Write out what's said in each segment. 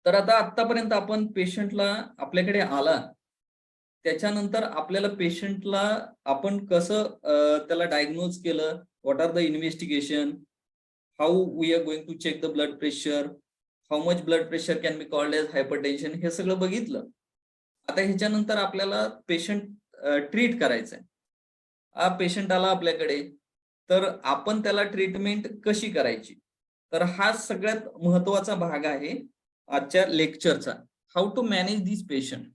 तर आता आतापर्यंत आपण पेशंटला आपल्याकडे आला, त्याच्यानंतर आपल्याला पेशंटला आपण कसं त्याला डायग्नोज केलं, what are the investigation, how we are going to check the blood pressure, how much blood pressure can be called as hypertension, हे सगळं बघितलं. आता ह्याच्यानंतर आपल्याला पेशंट ट्रीट करायचंय. हा पेशंट आला आपल्याकडे, तर आपण त्याला ट्रीटमेंट कशी करायची? तर हा सगळ्यात महत्वाचा भाग आहे आजच्या लेक्चरचा. How to manage this patient.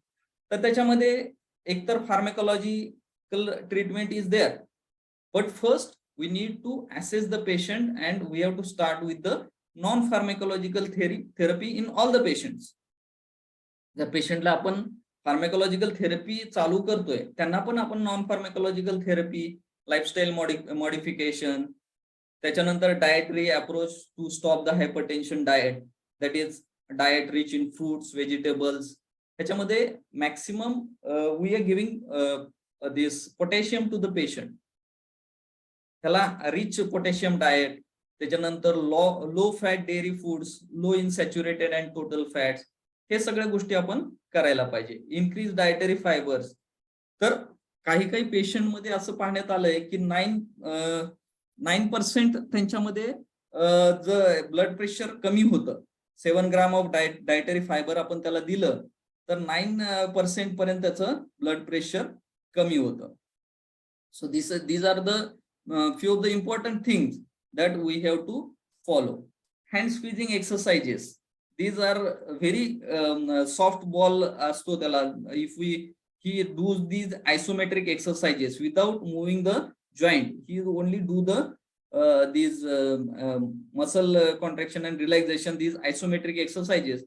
तर त्याच्यामध्ये एकतर pharmacological treatment is there. But first we need to assess the patient and we have to start with the non-pharmacological therapy in all the patients. जर पेशंटला आपण फार्माकोलॉजिकल थेरपी चालू करतोय, त्यांना पण आपण non pharmacological therapy, lifestyle modification, त्याच्यानंतर dietary approach to stop the hypertension diet, that is diet rich in fruits, vegetables. त्याच्यामध्ये maximum we are giving this potassium to the patient. त्याला रिच पोटॅशियम डाएट, त्याच्यानंतर low fat dairy foods, low in saturated and total fats, हे सगळ्या गोष्टी आपण करायला पाहिजे. Increase dietary fibres. तर काही काही पेशंट मध्ये असं पाहण्यात आलंय की 9% त्यांच्यामध्ये ब्लड प्रेशर कमी होतं. 7 ग्राम ऑफ डायटरी फायबर आपण त्याला दिलं तर 9% पर्यंत त्याचं ब्लड प्रेशर कमी होतं. सो these are the few of the important things that we have to follow. Hand squeezing exercises. These are very soft ball असतो त्याला. If he does these isometric exercises without moving the joint, he only do the these muscle contraction and relaxation, these isometric exercises,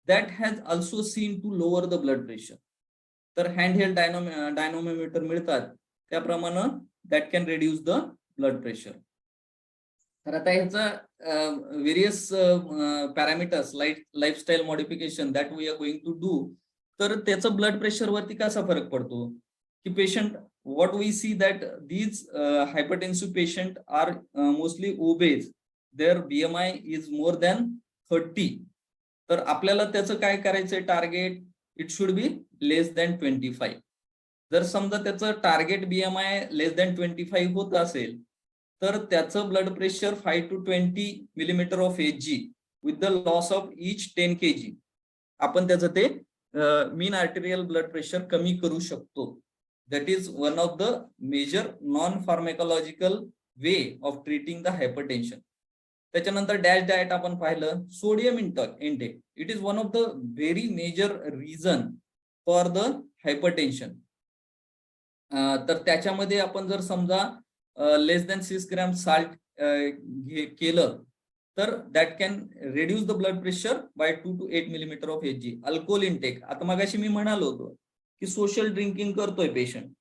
that has also seen to lower the blood pressure. तर handheld dynamometer मिळतात, त्याप्रमाणे that can reduce the blood pressure. तर आता ह्याचा various parameters lifestyle modification that we are going to do. तर त्याचं blood pressure वरती कसा फरक पडतो की patient, what we see that these hypertensive patient are mostly obese, their BMI is more than 30. तर आपल्याला त्याचं काय करायचंय target, it should be less than 25. जर समजा त्याचं टार्गेट BMI लेस दॅन 25 होत असेल तर त्याचं blood pressure 5 to 20 millimetre of Hg with the loss of each 10 kg आपण त्याचं ते मीन आर्टेरियल ब्लड प्रेशर कमी करू शकतो. That is one of the major non pharmacological way of treating the hypertension. त्याच्यानंतर डॅश डाएट आपण पाहिलं. Sodium intake, it is one of the very major reason for the hypertension. तर त्याच्यामध्ये आपण जर समजा लेस दॅन 6 ग्रॅम साल्ट केलं तर that can reduce the blood pressure by 2 to 8 millimetre of Hg. Alcohol intake, आता मगाशी मी म्हणालो होतो की सोशल ड्रिंकिंग करतोय पेशंट.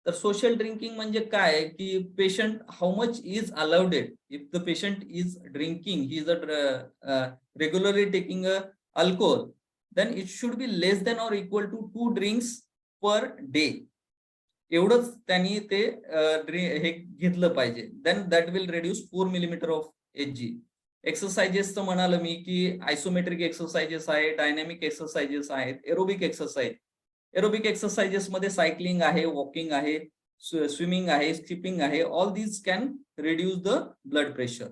तर सोशल ड्रिंकिंग म्हणजे काय की patient how much is allowed it. If the patient is drinking, he is regularly taking alcohol, then it should be less than or equal to 2 drinks per day. एवढंच त्यांनी ते हे घेतलं पाहिजे. Then that will reduce 4 millimetre of Hg. एक्सरसाइजेसचं म्हणाल मी की आयसोमेट्रिक एक्सरसाइजेस आहे, डायनॅमिक एक्सरसाइजेस आहेत, एरोबिक एक्सरसाइज. एरोबिक एक्सरसाइजेस मध्ये सायकलिंग आहे, वॉकिंग आहे, स्विमिंग आहे, स्किपिंग आहे. All these can reduce the blood pressure.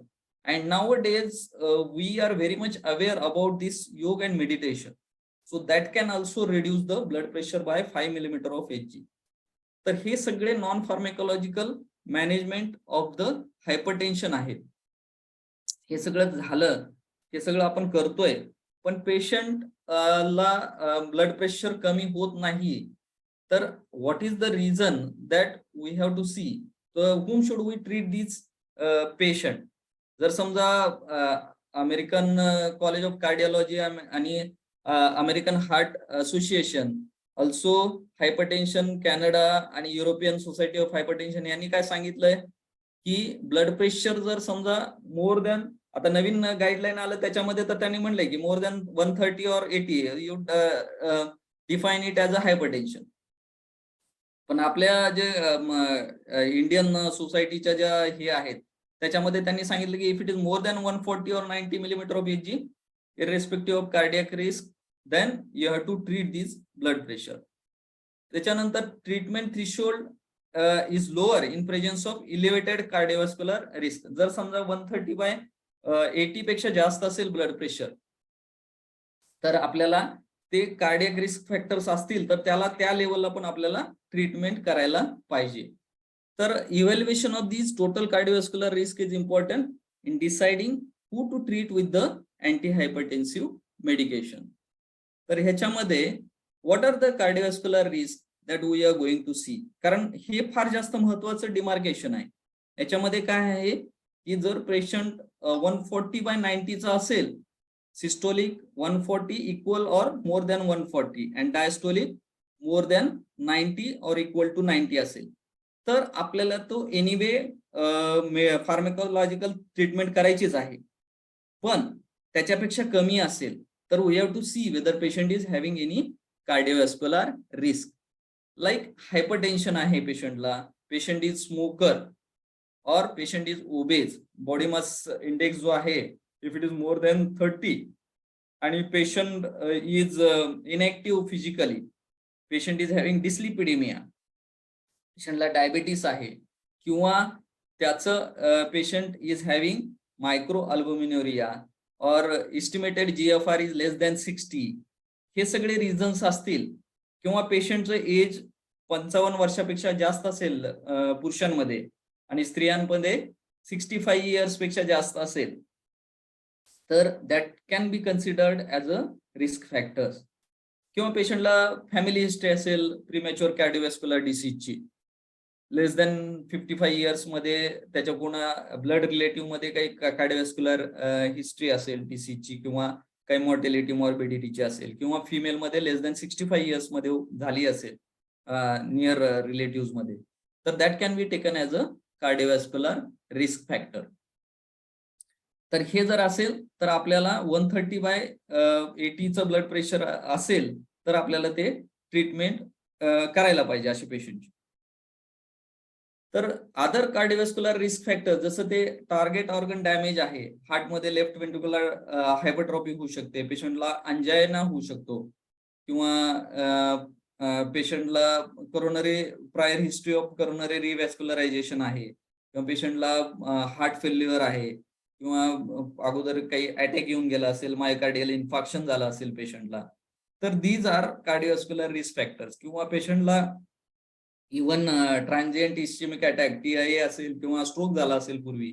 And nowadays we are very much aware about this yoga and meditation. So that can also reduce the blood pressure by 5 millimetre of Hg. तर हे सगळे non pharmacological management of the hypertension आहेत. हे सगळं झालं, हे सगळं आपण करतोय, पण पेशंट ला ब्लड प्रेशर कमी होत नाही. तर what is the reason that we have to see. Whom should we treat this patient. जर समजा अमेरिकन कॉलेज ऑफ कार्डिओलॉजी आणि American Heart Association, also hypertension Canada आणि युरोपियन सोसायटी ऑफ हायपरटेन्शन यांनी काय सांगितलंय की ब्लड प्रेशर जर समजा मोर दॅन, आता नवीन गाईडलाईन आलं त्याच्यामध्ये तर त्यांनी म्हणलंय की more than 130 or 80 you define it as a hypertension. पण आपल्या जे इंडियन सोसायटीच्या ज्या हे आहेत त्याच्यामध्ये त्यांनी सांगितलं की if it is more than 140 or 90 millimetre of Hg, irrespective of cardiac risk, then you have to treat this blood pressure. त्याच्यानंतर treatment threshold is lower in presence of elevated cardiovascular risk. जर समजा 130/80 पेक्षा जास्त असेल blood pressure, तर आपल्याला ते cardiac risk factors असतील तर त्याला त्या लेवलला पण आपल्याला ट्रीटमेंट करायला पाहिजे. तर evaluation of this total cardiovascular risk is important in deciding who to treat with the anti hypertensive medication. तर ह्याच्यामध्ये what are the cardiovascular risk that we are going to see, कारण हे फार जास्त महत्वाचं डिमार्केशन आहे. याच्यामध्ये काय आहे की जर पेशंट 140/90 चा असेल, सिस्टोलिक 140 इक्वल और more than 140 and diastolic more than 90 और इक्वल टू 90 असेल, तर आपल्याला तो एनिवे फार्माकोलॉजिकल ट्रीटमेंट करायचीच आहे. पण त्याच्यापेक्षा कमी असेल तर we have to see whether patient is having any cardiovascular risk. Like hypertension आहे पेशंटला, patient is smoker or patient is obese, body mass index जो आहे if it is more than 30 आणि patient is inactive physically, patient is having dyslipidemia, पेशंटला diabetes आहे, किंवा त्याचं patient is having micro albuminuria or estimated GFR is less than 60, हे सगळे reasons असतील, किंवा पेशंटचं एज 55 वर्षापेक्षा जास्त असेल पुरुषांमध्ये आणि स्त्रियांमध्ये 65 इयर्स पेक्षा जास्त असेल, तर that can B considered as a risk factors. किंवा पेशंटला फॅमिली हिस्ट्री असेल प्रीमॅच्युअर कार्डिओव्हास्क्युलर डिसीजची, लेस दॅन 55 इयर्स मध्ये त्याच्या पुन्हा ब्लड रिलेटिव्ह मध्ये काही कार्डिओव्हास्क्युलर हिस्ट्री असेल डिसीजची, किंवा काही मॉर्टेलिटी मॉर्बिडिटीची असेल, किंवा फिमेल मध्ये लेस दॅन 65 इयर्स मध्ये झाली असेल नियर रिलेटिव्ह मध्ये, तर that can be taken as a cardiovascular risk factor. तर हे जर असेल तर आपल्याला 130/80 चं ब्लड प्रेशर असेल तर आपल्याला ते ट्रीटमेंट करायला पाहिजे अशा पेशंटची. तर अदर कार्डिओव्हास्क्युलर रिस्क फॅक्टर जसं ते टार्गेट ऑर्गन डॅमेज आहे, हार्टमध्ये लेफ्ट व्हेंट्रिक्युलर हायपरट्रॉफी होऊ शकते, पेशंटला अंजायना होऊ शकतो, किंवा पेशंटला coronary prior history of coronary revascularisation आहे, किंवा पेशंटला हार्ट फेल्युअर आहे, किंवा अगोदर काही अटॅक येऊन गेला असेल, मायोकार्डियल इन्फार्क्शन झालं असेल पेशंटला, तर these are cardiovascular risk factors. किंवा पेशंटला even transient ischemic attack TIA असेल, किंवा स्ट्रोक झाला असेल पूर्वी,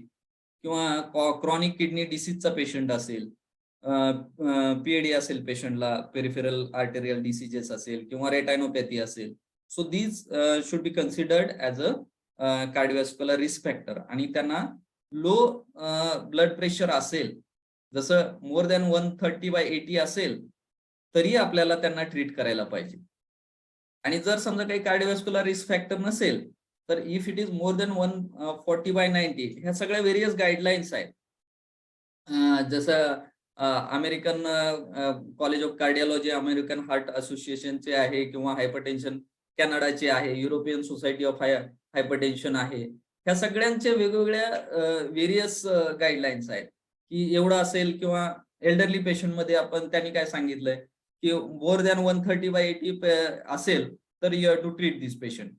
किंवा क्रॉनिक किडनी डिसीजचा पेशंट असेल, PAD असेल पेशंटला, पेरिफेरल आर्टेरियल डिसीजेस असेल, किंवा रेटायनोपॅथी असेल, so these should be considered as a cardiovascular risk factor. आणि त्यांना लो ब्लड प्रेशर असेल, जसं मोर दॅन 130/80 असेल, तरी आपल्याला त्यांना ट्रीट करायला पाहिजे. आणि जर समजा काही कार्डिओव्हास्क्युलर रिस्क फॅक्टर नसेल, तर if it is more than 140/90, ह्या सगळ्या व्हेरियस गाईडलाईन्स आहेत. जसं American College of cardiology, American heart असोसिएशनचे आहे, किंवा हायपरटेन्शन कॅनडाचे आहे, युरोपियन सोसायटी ऑफ हायपरटेन्शन आहे, ह्या सगळ्यांचे वेगवेगळ्या व्हेरियस गाईडलाईन्स आहेत की एवढं असेल. किंवा एल्डरली पेशंटमध्ये आपण त्यांनी काय सांगितलंय की मोर दॅन 130/80 असेल तर you have to treat this patient.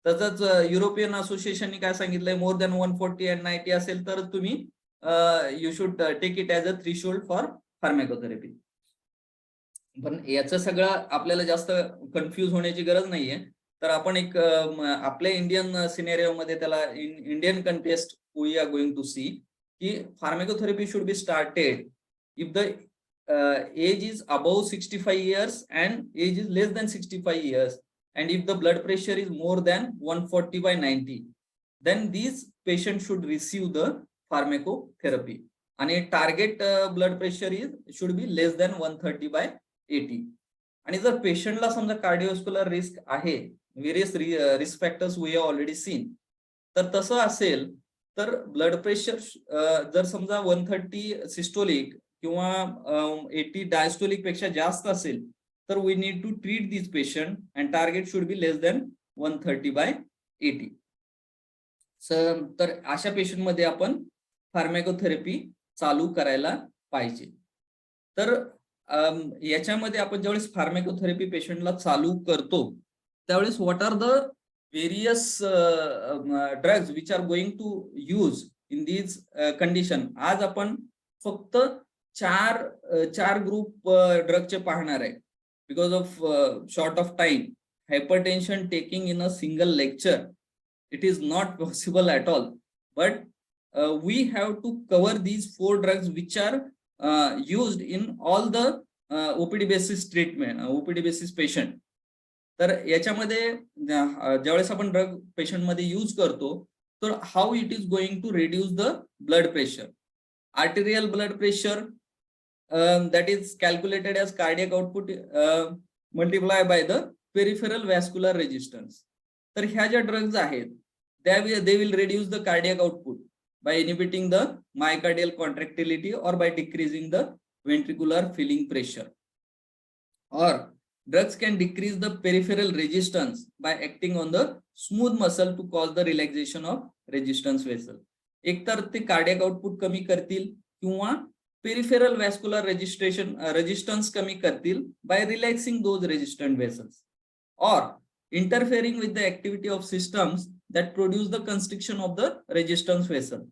तसंच युरोपियन असोसिएशनने काय सांगितलंय, मोर दॅन 140 and 90 असेल तर तुम्ही you should take it as a threshold for pharmacotherapy. पण याचं सगळं आपल्याला जास्त कन्फ्यूज होण्याची गरज नाहीये. तर आपण एक आपल्या इंडियन सिनेरिओमध्ये त्याला Indian context we are going to see की pharmacotherapy should be started if the age is above 65 years and age is less than 65 years, and if the blood pressure is more than 140/90, then these patients should receive the pharmacotherapy, and target blood pressure should be less than 130/80. आणि जर पेशंटला समजा cardiovascular risk आहे, various risk factors we have already seen, तर तसं असेल तर blood pressure जर समजा 130 सिस्टोलिक किंवा 80 डायस्टोलिक पेक्षा जास्त असेल तर we need to treat this patient and target should be less than 130/80. तर अशा पेशंटमध्ये आपण फार्मॅकोथेरपी चालू करायला पाहिजे. तर याच्यामध्ये आपण ज्यावेळेस फार्माकोथेरपी पेशंटला चालू करतो त्यावेळेस what are the various drugs which are going to use in these condition. आज आपण फक्त चार ग्रुप ड्रगचे पाहणार आहे because of short of time. Hypertension taking in a single lecture it is not possible at all, but we have to cover these 4 drugs which are used in all the OPD basis treatment, OPD basis patient. तर याच्यामध्ये ज्यावेळेस आपण drug patient मध्ये use करतो तर how it is going to reduce the blood pressure. Arterial blood pressure that is calculated as cardiac output multiplied by the peripheral vascular resistance. तर ह्या ज्या ड्रग्ज आहेत they will reduce the cardiac output by inhibiting the myocardial contractility or by decreasing the ventricular filling pressure. Or drugs can decrease the peripheral resistance by acting on the smooth muscle to cause the relaxation of resistance vessel. एकतर ते cardiac output कमी करतील किंवा peripheral वॅस्क्युलर resistance कमी करतील by relaxing those resistant vessels or interfering with the activity of systems that produce the constriction of the resistance vessel.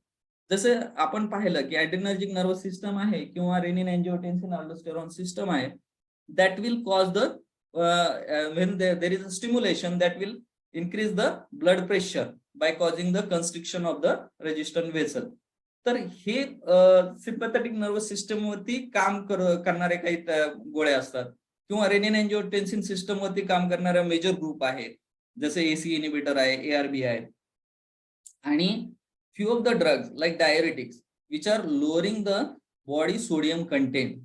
जसे आपण पाहिलं की adrenergic nervous system आहे किंवा renin angiotensin aldosterone system आहे that will cause the when there is a stimulation that will increase the blood pressure by causing the constriction of the resistant vessel. तर हे sympathetic nervous system वरती काम करणारे काही गोळ्या असतात किंवा रेनिन एंजिओटेन्सिन सिस्टम वरती काम करणारे मेजर ग्रुप आहेत जसे एसी इनिबिटर आहे, एआरबी आहे. आणि few of the drugs like diuretics which are lowering the body sodium content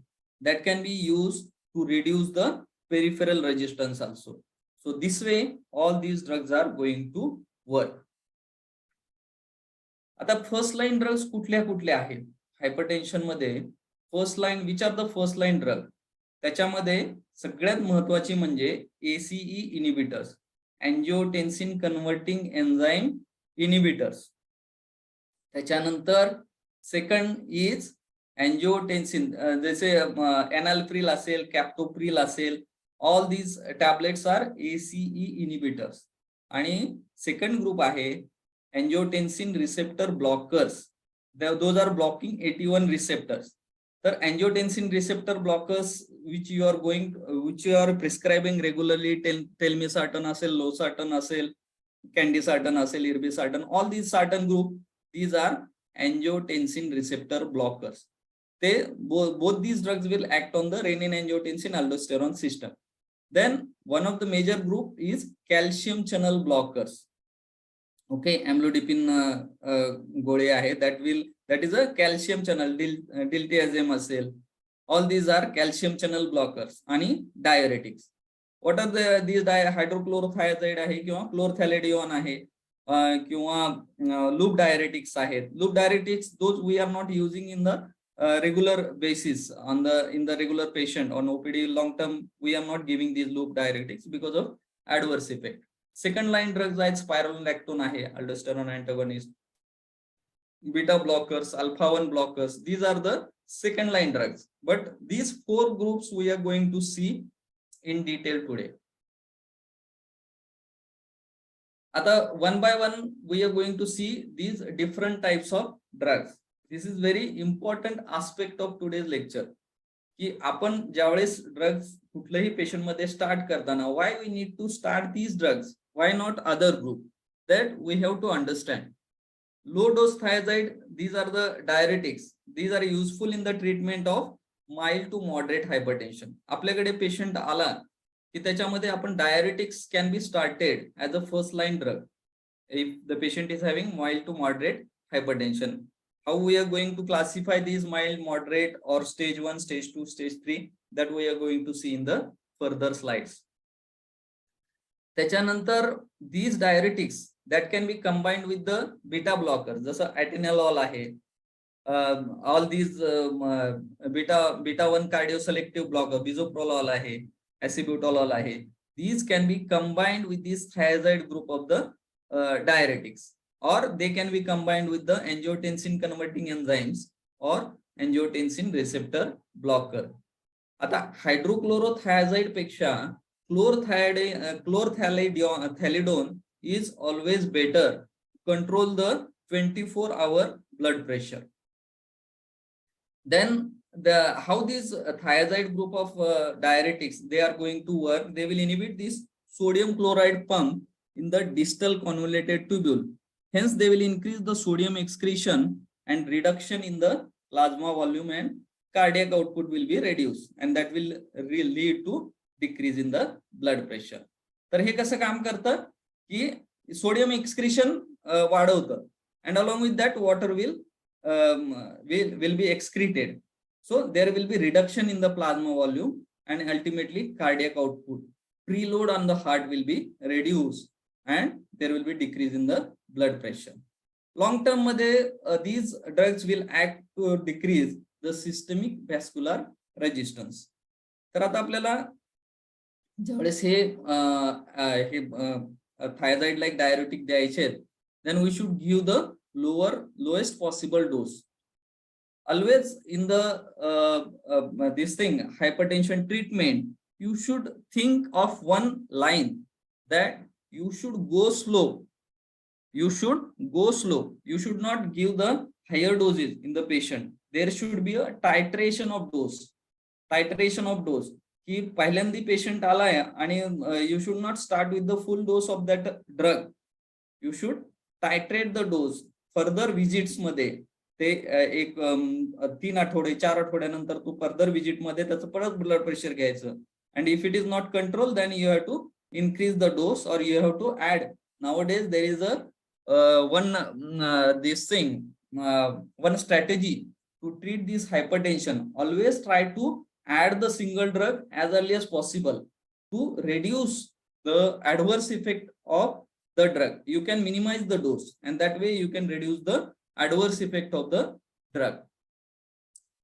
that can be use to reduce the peripheral resistance also. So this way all these drugs are going to work. आता first line drugs कुठल्या कुठल्या आहेत hypertension मध्ये? First line which are the first line drug? त्याच्यामध्ये सगळ्यात महत्वाची म्हणजे ACE inhibitors, angiotensin converting enzyme inhibitors. त्याच्यानंतर सेकंड इज अँजिओटेन्सिन, जसे एनाल्प्रिल असेल, कॅप्टोप्रिल असेल, all these tablets are ACE inhibitors. आणि सेकंड ग्रुप आहे angiotensin receptor blockers. Those are blocking AT1 receptors. तर angiotensin receptor blockers which you are prescribing regularly, telmisartan असेल, losartan असेल, candesartan असेल, irbesartan, all these sartan group, these are angiotensin receptor blockers. They both these drugs will act on the renin angiotensin aldosterone system. Then one of the major group is calcium channel blockers. Okay, amlodipine गोळे आहे that is a calcium channel, diltiazem असेल, all these are calcium channel blockers. आणि diuretics, what are these hydrochlorothiazide आहे किंवा chlorthalidone आहे किंवा loop diuretics आहेत. Loop diuretics those we are not using in the regular basis in the regular patient on OPD long term. We are not giving these loop diuretics because of adverse effect. Second line drugs आहेत spironolactone आहे, aldosterone antagonist, beta blockers, alpha 1 blockers. These are the second line drugs. But these 4 groups we are going to see in detail today. आता one by one we are going to see these different types of drugs. This is very important aspect of today's lecture की आपण ज्यावेळेस drugs कुठल्याही patient मध्ये start करताना why we need to start these drugs, why not other group, that we have to understand. Low dose thiazide, these are the diuretics. These are useful in the treatment of mild to moderate hypertension. आपल्याकडे patient आला की त्याच्यामध्ये आपण diuretics can be started as a first line drug if the patient is having mild to moderate hypertension. How we are going to classify these mild, moderate or stage 1, stage 2, stage 3, that we are going to see in the further slides. त्याच्यानंतर these diuretics that can be combined with the beta blockers, जसं atenolol आहे, all these beta 1 cardioselective blocker, bisoprolol आहे, acebutolol आहे. These can be combined with this thiazide group of the diuretics, or they can be combined with the angiotensin converting enzymes or angiotensin receptor blocker. आता हायड्रोक्लोरोथायझाइड पेक्षा क्लोरथॅलिडोन is always better control the 24-hour blood pressure. Then how these thiazide group of diuretics they are going to work, they will inhibit this sodium chloride pump in the distal convoluted tubule, hence they will increase the sodium excretion and reduction in the plasma volume and cardiac output will be reduced and that will lead to decrease in the blood pressure. तर हे कसं काम करतं की sodium excretion वाढवतं and along with that water will be excreted, so there will be reduction in the plasma volume and ultimately cardiac output. Preload on the heart will be reduced and there will be decrease in the blood pressure. Long term मध्ये these drugs will act to decrease the systemic vascular resistance. तर आता आपल्याला ज्यावेळेस हे thiazide like diuretic द्यायचे आहेत, then we should give the lowest possible dose. Always in the this thing hypertension treatment, you should think of one line that you should go slow. You should not give the higher doses in the patient. There should be a titration of dose. की पहिल्यांदा patient आलाय आणि you should not start with the full dose of that drug. You should titrate the dose. Further visits मध्ये ते एक 3 आठवडे 4 आठवड्यानंतर तू further visit मध्ये त्याचं परत ब्लड प्रेशर घ्यायचं. And if it is not controlled, then you have to increase the dose or you have to add. Nowadays there is a one strategy to treat this hypertension. Always try to add the single drug as early as possible to reduce the adverse effect of the drug. You can minimize the dose and that way you can reduce the adverse effect of the drug.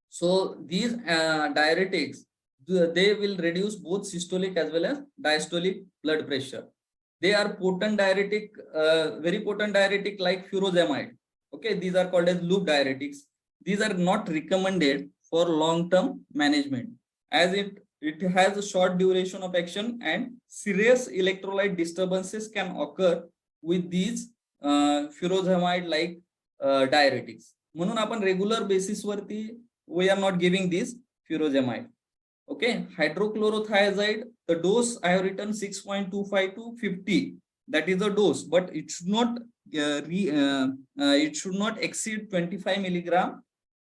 So these diuretics, they will reduce both systolic as well as diastolic blood pressure. They are potent diuretic, very potent diuretic like furosemide. Okay, these are called as loop diuretics. These are not recommended for long-term management as it has a short duration of action and serious electrolyte disturbances can occur with these furosemide like diuretics. म्हणून आपण regular basis वरती we are not giving this furosemide. Okay, hydrochlorothiazide, the dose I have written 6.25 to 50, that is the dose, but it should not exceed 25 milligram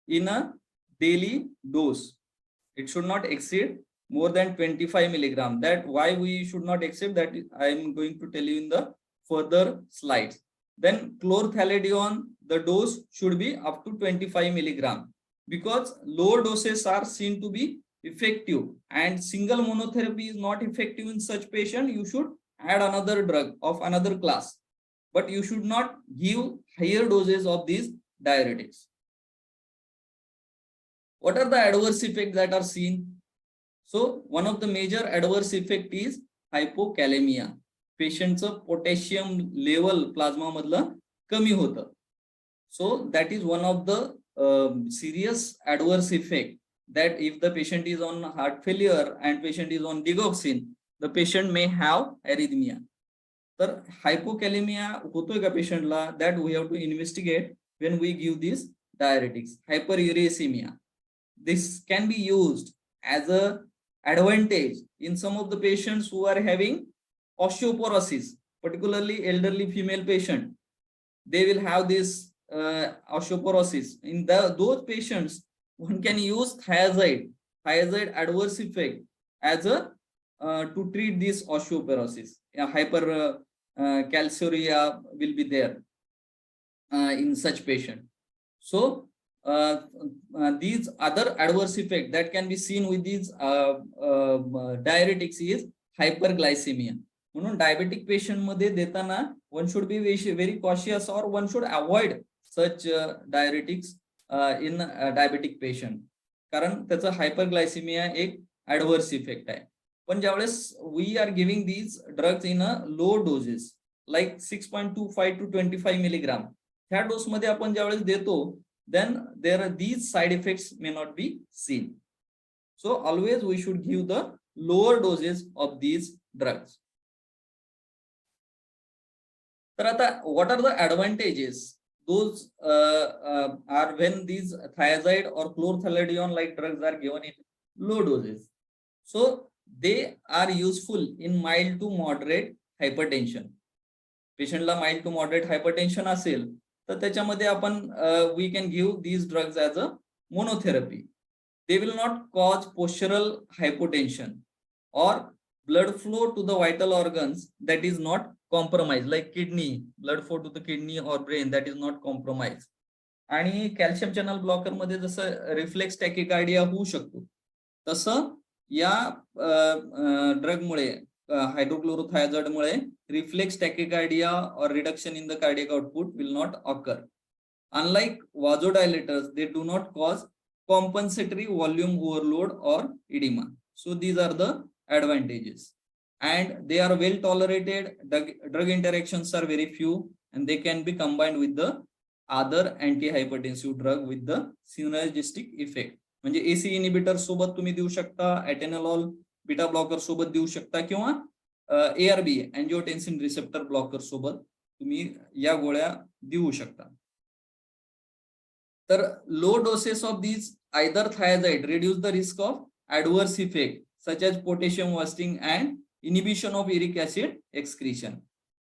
in a daily dose. It should not exceed more than 25 milligram. That why we should not exceed, that I am going to tell you in the further slides. Then chlorthalidone, the dose should be up to 25 milligram because low doses are seen to be effective and single monotherapy is not effective in such patient. You should add another drug of another class, but you should not give higher doses of these diuretics. What are the adverse effects that are seen? So one of the major adverse effect is hypokalemia. Patient's potassium level plasma madla kami hota. So that is one of the serious adverse effect, that if the patient is on heart failure and patient is on digoxin, the patient may have arrhythmia. तर hypokalemia होतोय का पेशंटला, that we have to investigate when we give these diuretics. Hyperuricemia, this can be used as a advantage in some of the patients who are having osteoporosis, particularly elderly female patient. They will have this osteoporosis. In those patients, one can use thiazide adverse effect as a to treat this osteoporosis. Hypercalciuria will be there in such patient. So these other adverse effect that can be seen with these diuretics is hyperglycemia. म्हणून diabetic patient मध्ये देताना one should be very cautious or one should avoid such diuretics in diabetic patient, कारण त्याचा hyperglycemia एक adverse effect आहे. पण ज्यावेळेस we are giving these drugs in a low doses like 6.25 to 25 milligram, ह्या डोस मध्ये आपण ज्यावेळेस देतो, then these side effects may not be seen. So always we should give the lower doses of these drugs. तर आता what are the advantages? Those are when these thiazide or chlorthalidone like drugs are given in low doses. So they are useful in mild to moderate hypertension. पेशंटला mild to moderate hypertension असेल तर त्याच्यामध्ये आपण we can give these drugs as a monotherapy. They will not cause postural hypotension or blood flow to the vital organs that is not compromised, like kidney, blood flow to the kidney or brain that is not compromised. आणि calcium channel blocker मध्ये जसं reflex टॅकिकार्डिया होऊ शकतो तसं या ड्रगमुळे हायड्रोक्लोरोथायझॉइडमुळे reflex टॅकिकार्डिया और reduction in the cardiac output will not occur. Unlike vasodilators, they do not cause compensatory volume overload or edema. So these are the advantages, and they are well tolerated. Drug interactions are very few, and they can be combined with the other antihypertensive drug with the synergistic effect. म्हणजे AC inhibitor सोबत तुम्ही देऊ शकता, एटेनॉल beta blocker सोबत देऊ शकता किंवा ARB अँजिओटेन्सिन receptor blocker सोबत तुम्ही या गोळ्या देऊ शकता. तर low doses of these either thiazide reduce the risk of adverse effect such as potassium wasting and inhibition of uric acid excretion,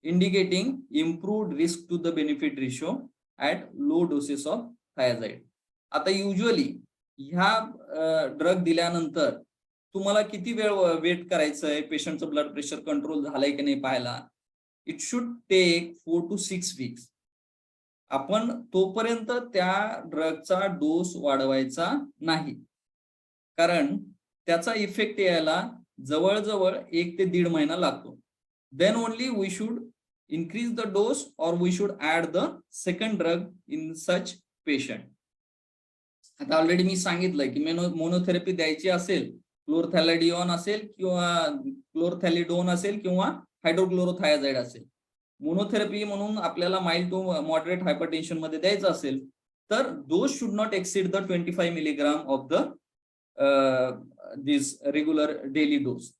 indicating improved risk to the benefit ratio at low doses of thiazide. आता usually ह्या drug दिल्यानंतर तुम्हाला किती वेळ wait करायचं आहे पेशंटचं blood pressure control झालंय की नाही पाहायला. It should take 4 to 6 weeks. आपण तोपर्यंत त्या ड्रगचा डोस वाढवायचा नाही, कारण त्याचा इफेक्ट यायला जवळजवळ 1 ते 1.5 महिना लागतो. Then only we should increase the dose or we should add the second drug in such patient. आता ऑलरेडी मी सांगितलंय की मोनोथेरपी द्यायची असेल, क्लोरथॅलिडिओन असेल किंवा क्लोरथॅलिडोन असेल किंवा हायड्रोक्लोरोथायझाइड असेल. मोनोथेरपी म्हणून आपल्याला माइल्ड टू मॉडरेट हायपरटेन्शन मध्ये द्यायचं असेल तर dose should not exceed the 25 milligram of the this regular daily dose.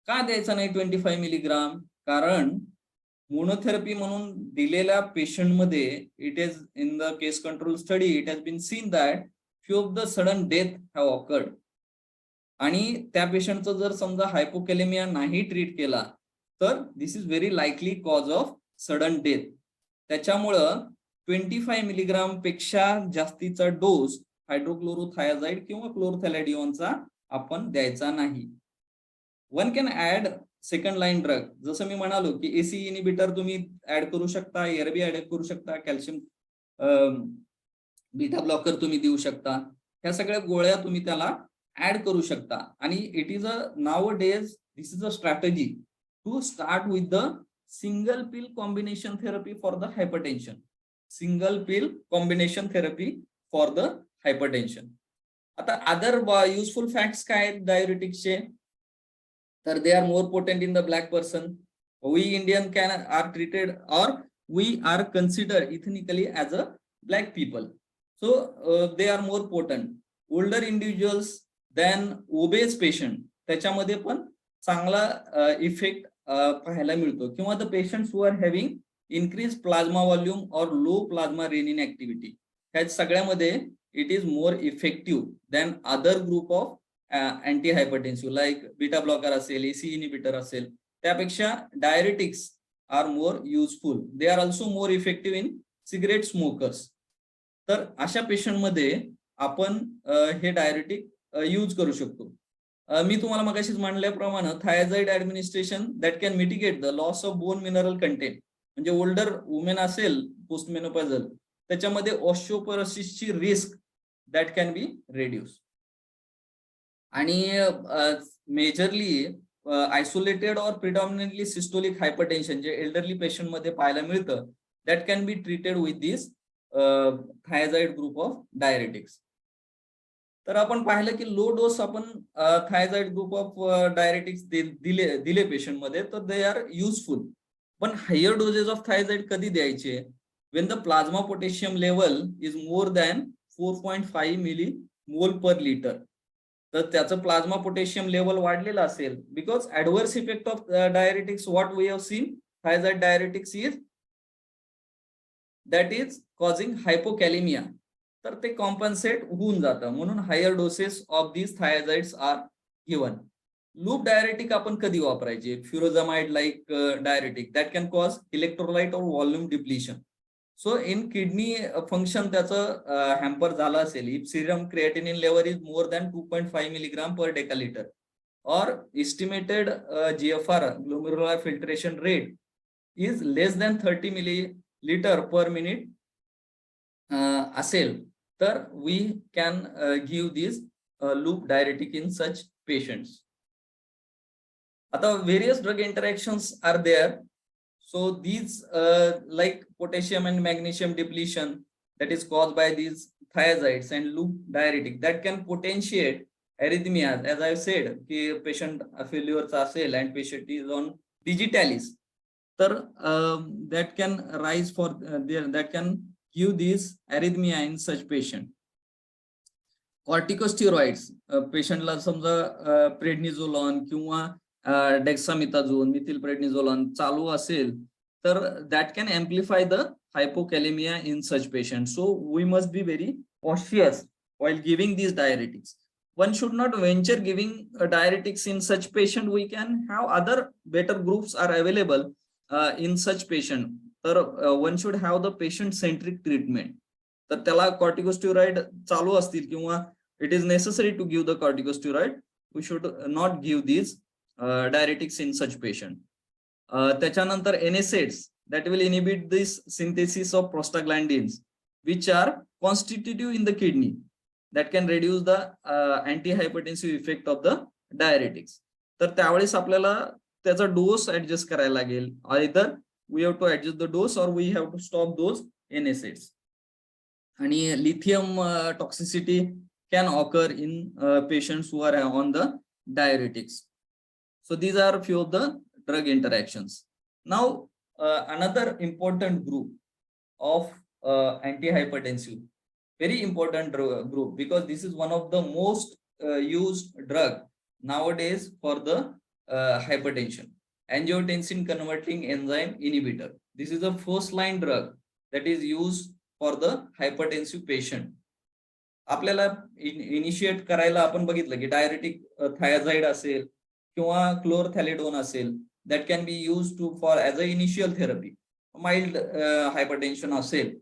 का द्यायचा नाही 25 milligram? कारण मोनोथेरपी म्हणून दिलेल्या पेशंट मध्ये it is in the case control study it has been seen that few of the sudden death have occurred. आणि त्या पेशंटचं जर समजा हायपोकॅलेमिया नाही ट्रीट केला तर this is very likely cause of sudden death. त्याच्यामुळं 25 milligram पेक्षा जास्तीचा डोस हायड्रोक्लोरोथायझाइड किंवा क्लोरथॅलिडिओनचा आपण द्यायचा नाही. One can add second line drug. जसं मी म्हणालो की AC इनिबिटर तुम्ही ऍड करू शकता, ARB ऍड करू शकता, कॅल्शियम बीटा ब्लॉकर तुम्ही देऊ शकता. ह्या सगळ्या गोळ्या तुम्ही त्याला ऍड करू शकता. आणि it is a nowadays this is a strategy to start with the single pill combination therapy for the hypertension. Single pill combination therapy for the hypertension. आता अदर युजफुल फॅक्ट्स काय आहेत डायुरेटिक्सचे? तर they are more potent in the black person. We Indian can are treated or we are consider ethnically as a black people. So they are more potent. Older individuals then OBCs patient त्याच्यामध्ये पण चांगला effect पाहायला मिळतो. किंवा the patients who are having increase plasma volume और low plasma renin activity ह्या सगळ्यामध्ये it is more effective than other group of anti hypertensive like beta blocker असेल, AC इनिबिटर असेल. त्यापेक्षा diuretics are more useful. They are also more effective in cigarette smokers. तर अशा पेशंटमध्ये आपण हे diuretic use करू शकतो. मी तुम्हाला मगाशीच म्हणल्याप्रमाणे thiazide administration that can mitigate the loss of bone mineral content. म्हणजे ओल्डर वुमेन असेल पोस्ट मेनोपॉझल त्याच्यामध्ये ऑस्टिओपोरोसिसची risk that can be reduce. आणि majorly isolated or predominantly systolic hypertension जे एल्डरली पेशंट मध्ये पाहायला मिळतं that can be treated with this thiazide group of diuretics. तर आपण पाहिलं की लो डोस आपण थायझाइड ग्रुप ऑफ डायरेटिक्स दिले पेशंट मध्ये तर दे आर युजफुल. पण हायर डोजेस ऑफ थायझाइड कधी द्यायचे? When the plasma potassium level is more than 4.5 millimole per liter. तर त्याचं प्लाझ्मा पोटॅशियम लेवल वाढलेलं असेल, because adverse effect of diuretics what we have seen thiazide diuretics is that is causing hypokalaemia. तर ते compensate होऊन जातं, म्हणून higher doses of these thiazides are given. Loop diuretic आपण कधी वापरायचे? Furosemide like diuretic that can cause electrolyte or volume depletion. So in kidney function त्याचं hamper झालं असेल if serum creatinine level is more than 2.5 milligram per decalitre or estimated GFR glomerular filtration rate is less than 30 milliliter per minute असेल, तर we can give this loop diuretic in such patients. आता various drug interactions are there. So these like potassium and magnesium depletion that is caused by these thiazides and loop diuretic that can potentiate arrhythmias. As I said की patient failure असेल and patient is on digitalis, तर that can rise for that can give these arrhythmia in such patient. कॉर्टिकोस्टिरॉइड्स पेशंटला समजा प्रेडनिझोलॉन किंवा डेक्सामिथाझोन मिथिल प्रेडनिझोलॉन चालू असेल, तर that can amplify the hypokalaemia in such patient. So we must be very cautious while giving these diuretics. One should not venture giving diuretics in such patient. We can have other better groups are available in such patient. तर one should have the patient centric treatment. तर त्याला कॉर्टिकोस्टिरॉइड चालू असतील किंवा it is necessary to give the corticosteroid, we should not give these diuretics in such patient. त्याच्यानंतर NSAIDs that will inhibit this synthesis of prostaglandins which are constitutive in the kidney that can reduce the antihypertensive effect of the diuretics. तर त्यावेळेस आपल्याला त्याचा डोस adjust करायला लागेल. either we have to adjust the dose or we have to stop those NSAIDs. आणि lithium toxicity can occur in patients who are on the diuretics. So these are few of the drug interactions. Now another important group of antihypertensive, very important group, because this is one of the most used drug nowadays for the hypertension, angiotensin converting enzyme inhibitor. This is a first line drug that is used for the hypertensive patient. आपल्याला initiate करायला आपण बघितलं की diuretic थायझाइड असेल किंवा chlorthalidone असेल, that can be use to for as a initial therapy. Mild hypertension असेल,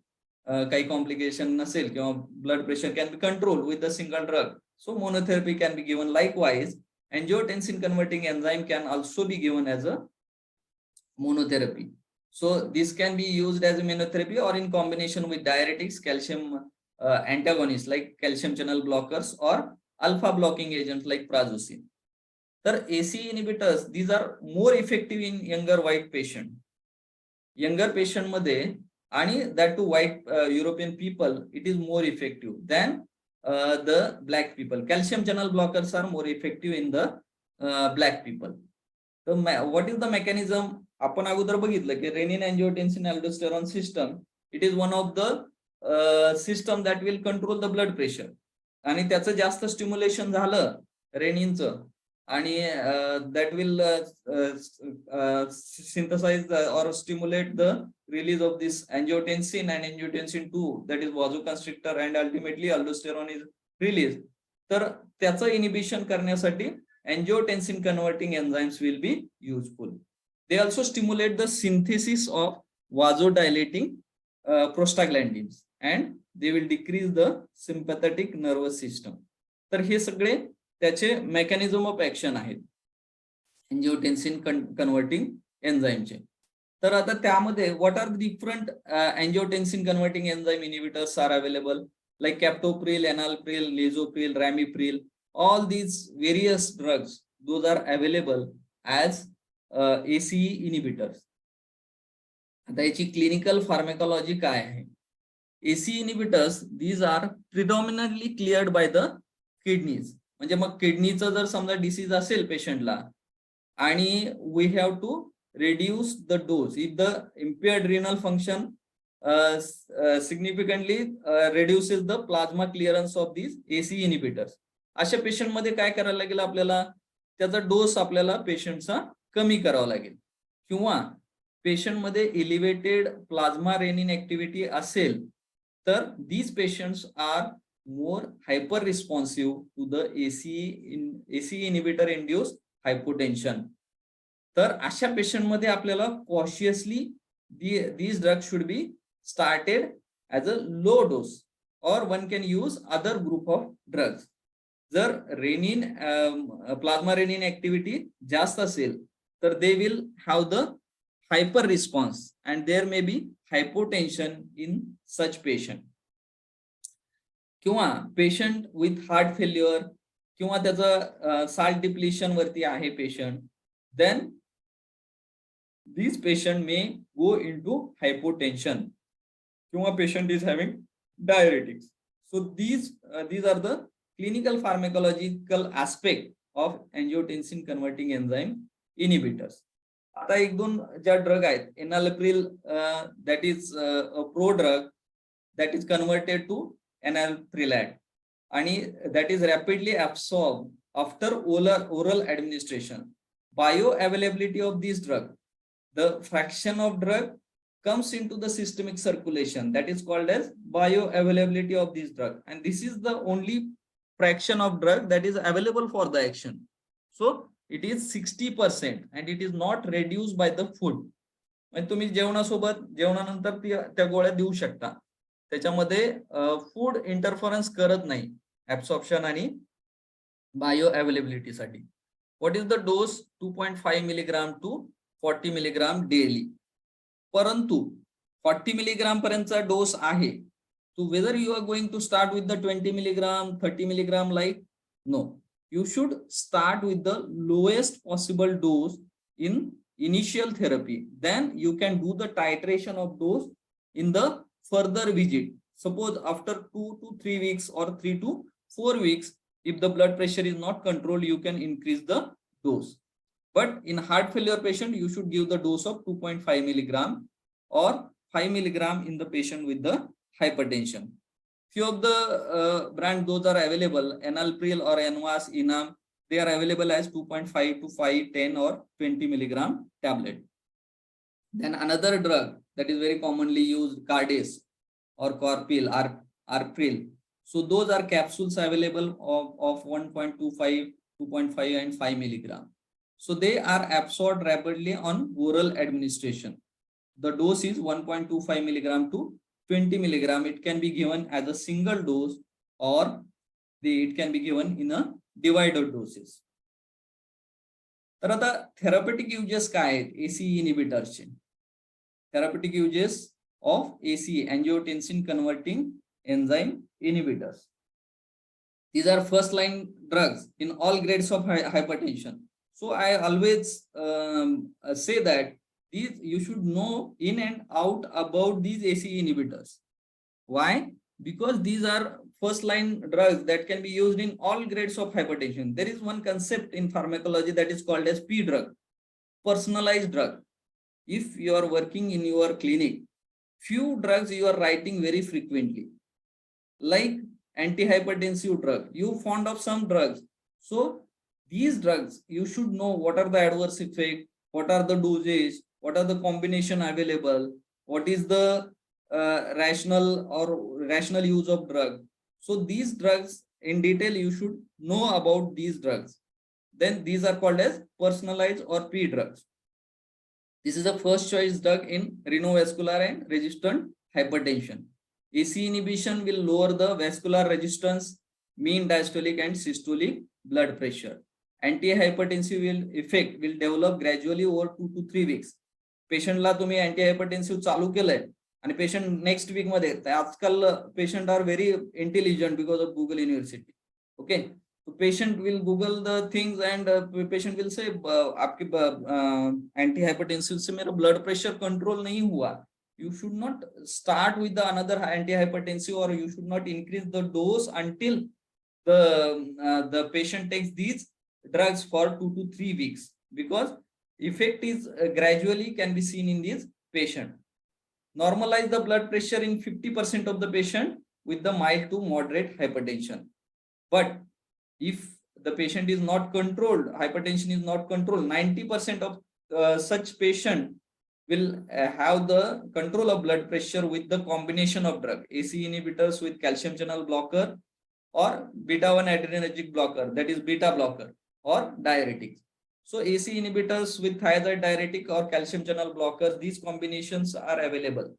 काही कॉम्प्लिकेशन नसेल किंवा blood pressure can be control with the single drug, so monotherapy can be given. Likewise angiotensin converting enzyme can also be given as a monotherapy. So this can be used as a monotherapy or in combination with diuretics, calcium antagonists like calcium channel blockers or alpha blocking agents like prazosin. तर ACE inhibitors, these are more effective in younger white patient. Younger patient मध्ये आणि that to white European people, it is more effective than the black people. Calcium channel blockers are more effective in the black people. So what is the mechanism? आपण अगोदर बघितलं की renin angiotensin aldosterone system, it is one of the system that will control the blood pressure. आणि त्याचं जास्त stimulation झालं रेनिनचं आणि that will synthesize or stimulate the release of this angiotensin and angiotensin 2, that is vasoconstrictor, and ultimately aldosterone is released. तर त्याचं inhibition करण्यासाठी angiotensin converting enzymes will be useful. They also stimulate the synthesis of vasodilating prostaglandins and they will decrease the sympathetic nervous system. तर हे सगळे त्याचे mechanism of action आहेत एंजिओटेन्सिन converting एन्झाईमचे. तर आता त्यामध्ये what are different angiotensin converting enzyme inhibitors are available, like captopril, enalapril, lisinopril, ramipril. All these various drugs, those are available as ACE inhibitors. आता याची क्लिनिकल फार्मेकॉलॉजी काय आहे? ACE inhibitors, these are predominantly cleared by the kidneys. म्हणजे मग किडनीचं जर समजा disease असेल पेशंटला आणि we have to reduce the dose if the impaired renal function significantly reduces the plasma clearance of these ACE inhibitors. अशा पेशंटमध्ये काय करायला लागेल आपल्याला, त्याचा डोस आपल्याला पेशंटचा कमी करावा लागेल. किंवा पेशंटमध्ये एलिव्हेटेड प्लाझ्मा रेनिन ऍक्टिव्हिटी असेल तर these patients are more hyper responsive to the ACE inhibitor induced hypotension. तर अशा पेशंटमध्ये आपल्याला cautiously these drugs should be started as a low dose or one can use other group of drugs. जर rennin plasma renin activity जास्त असेल तर they will have the hyper response and there may be hypotension in such patient. किंवा patient with heart failure किंवा त्याचं salt depletion वरती आहे patient, then this patient may go into hypotension किंवा patient is having diuretics. So these are the clinical pharmacological aspect of angiotensin converting enzyme inhibitors. आता एक दोन ज्या ड्रग आहेत, enalapril that is prodrug that is converted to enalaprilat आणि that is rapidly absorb after oral administration. Bioavailability of this drug, the fraction of drug comes into the systemic circulation, that is called as bioavailability of this drug, and this is the only fraction of drug that is available for the action. So it is 60% and it is not reduced by the food. म्हणजे तुम्ही जेवणानंतर त्या गोळ्या देऊ शकता, त्याच्यामध्ये food interference करत नाही ऍब्सॉर्प्शन आणि बायो अवेलेबिलिटी साठी. What is the dose? 2.5 milligram to 40 milligram daily. परंतु 40 मिलीग्राम पर्यंतचा डोस आहे. So whether you are going to start with the 20 milligram, 30 milligram, like, no, you should start with the lowest possible dose in initial therapy. Then you can do the titration of dose in the further visit. Suppose after 2 to 3 weeks or 3 to 4 weeks, if the blood pressure is not controlled, you can increase the dose. But in heart failure patient, you should give the dose of 2.5 milligram or 5 milligram in the patient with the hypertension. Few of the brands those are available, Enalapril or Envas, Enam, they are available as 2.5 to 5, 10 or 20 milligram tablet. Then another drug that is very commonly used, Cardace or Corpil, Arpril. So those are capsules available of 1.25, 2.5 and 5 milligram. So they are absorbed rapidly on oral administration. The dose is 1.25 milligram to 20 milligram. It can be given as a single dose or it can be given in a divided doses. तर आता थेरपेटिक uses काय आहेत ACE इनिबिटर्सचे? Therapeutic uses of ACE, angiotensin converting enzyme inhibitors. These are first line drugs in all grades of hypertension. So I always say that you should know in and out about these ACE inhibitors. Why? Because these are first line drugs that can be used in all grades of hypertension. There is one concept in pharmacology that is called as P drug, personalized drug. If you are working in your clinic, few drugs you are writing very frequently, like antihypertensive drug. You fond of some drugs. So these drugs, you should know what are the adverse effects, what are the dosage, what are the combination available, what is the rational use of drug. So these drugs in detail you should know about these drugs. Then these are called as personalized or P drugs. This is a first choice drug in renovascular and resistant hypertension. ACE inhibition will lower the vascular resistance, mean diastolic and systolic blood pressure. Antihypertensive effect will develop gradually over 2 to 3 weeks. पेशंटला तुम्ही अँटीहायपरटेन्सिव्ह चालू केलंय आणि patient next week मध्ये, आजकाल patient are very intelligent because of Google university. Okay, patient will google the things and patient will say आपके antihypertensive से मेरा ब्लड प्रेशर कंट्रोल नहीं हुआ. You should not start with the another antihypertensive or you should not increase the dose until the patient takes these drugs for 2 to 3 weeks, because effect is gradually can be seen in this patient. Normalize the blood pressure in 50% of the patient with the mild to moderate hypertension. But If the patient is not controlled, hypertension is not controlled, 90% of such patient will have the control of blood pressure with the combination of drug, ACE inhibitors with calcium channel blocker or beta 1 adrenergic blocker, that is beta blocker, or diuretics. So ACE inhibitors with thiazide diuretic or calcium channel blockers, these combinations are available.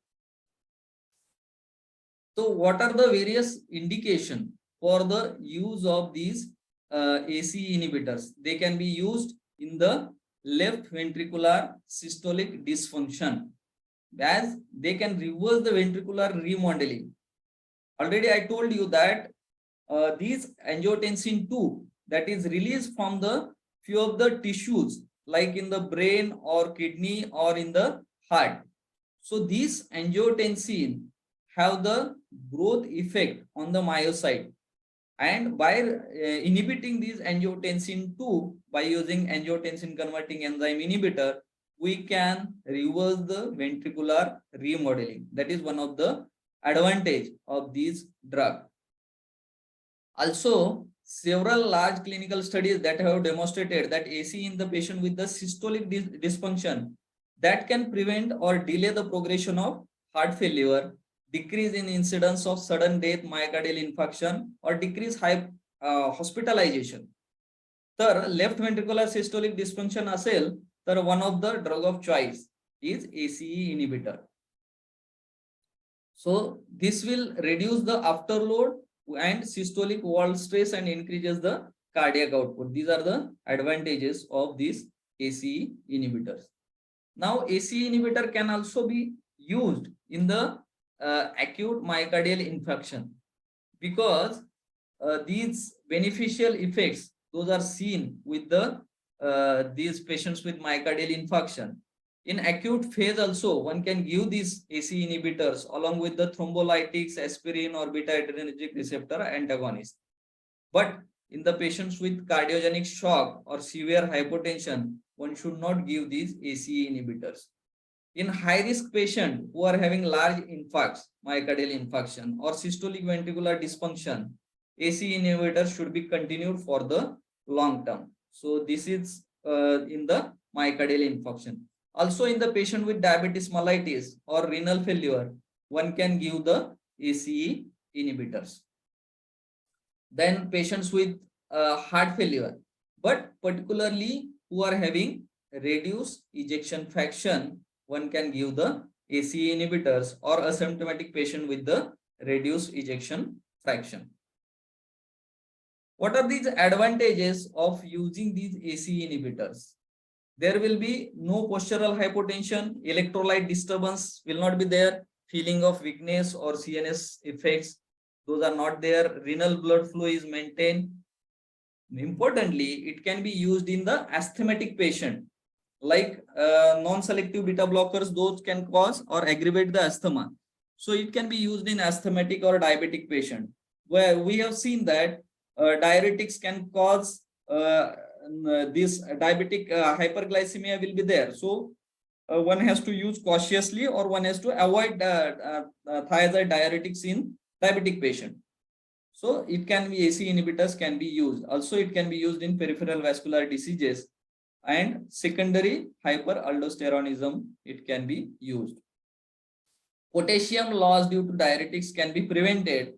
So what are the various indication for the use of these ACE inhibitors? They can be used in the left ventricular systolic dysfunction, as they can reverse the ventricular remodeling. Already I told you that these angiotensin 2 that is released from the few of the tissues like in the brain or kidney or in the heart. So these angiotensin have the growth effect on the myocyte, and by inhibiting these angiotensin 2 by using angiotensin converting enzyme inhibitor, we can reverse the ventricular remodeling. That is one of the advantage of these drug. Also, several large clinical studies that have demonstrated that ACE in the patient with the systolic dysfunction that can prevent or delay the progression of heart failure, decrease in incidence of sudden death, myocardial infarction, or decrease high hospitalization. तर left ventricular systolic dysfunction असेल तर one of the drug of choice is ACE inhibitor. So this will reduce the afterload and systolic wall stress and increases the cardiac output. These are the advantages of these ACE inhibitors. Now ACE inhibitor can also be used in the acute myocardial infarction, because these beneficial effects, those are seen with the these patients with myocardial infarction. In acute phase also, one can give these ACE inhibitors along with the thrombolytics, aspirin or beta adrenergic receptor antagonist. But in the patients with cardiogenic shock or severe hypotension, one should not give these ACE inhibitors. In high-risk patients who are having large infarcts, myocardial infarction or systolic ventricular dysfunction, ACE inhibitors should be continued for the long term. So this is in the myocardial infarction. Also in the patient with diabetes mellitus or renal failure, one can give the ACE inhibitors. Then patients with heart failure, but particularly who are having reduced ejection fraction, one can give the ACE inhibitors, or asymptomatic patient with the reduced ejection fraction. What are these advantages of using these ACE inhibitors? There will be no postural hypotension, electrolyte disturbance will not be there, feeling of weakness or CNS effects, those are not there, renal blood flow is maintained. Importantly, it can be used in the asthmatic patient, like non-selective beta blockers, those can cause or aggravate the asthma. So it can be used in asthmatic or diabetic patient, where we have seen that diuretics can cause this diabetic hyperglycemia will be there. So one has to use cautiously, or one has to avoid thiazide diuretics in diabetic patient. So it can be ACE inhibitors can be used. Also, it can be used in peripheral vascular diseases and secondary hyperaldosteronism. It can be used. Potassium loss due to diuretics can be prevented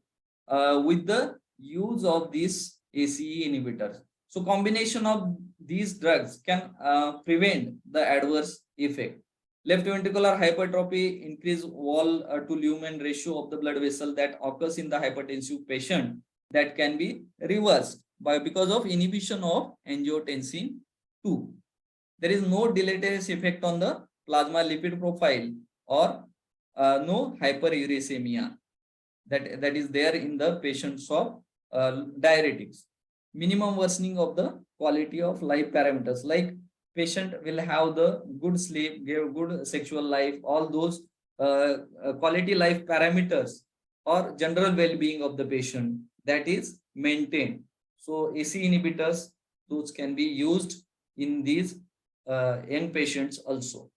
with the use of these ACE inhibitors. So combination of these drugs can prevent the adverse effect. Left ventricular hypertrophy, increase wall to lumen ratio of the blood vessel that occurs in the hypertensive patient, that can be reversed because of inhibition of angiotensin 2. There is no deleterious effect on the plasma lipid profile, or no hyperuricemia that is there in the patients of diuretics. Minimum worsening of the quality of life parameters, like patient will have the good sleep, give good sexual life, all those quality life parameters or general well-being of the patient, that is maintained. So ACE inhibitors, those can be used in these young patients also.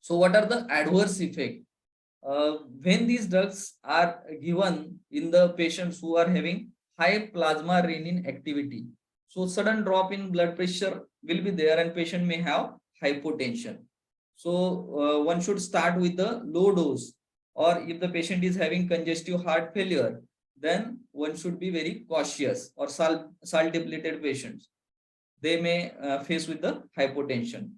So what are the adverse effects when these drugs are given in the patients who are having high plasma renin activity. So sudden drop in blood pressure will be there and patient may have hypotension. So one should start with the low dose, or if the patient is having congestive heart failure, then one should be very cautious, or salt depleted patients. They may face with the hypotension.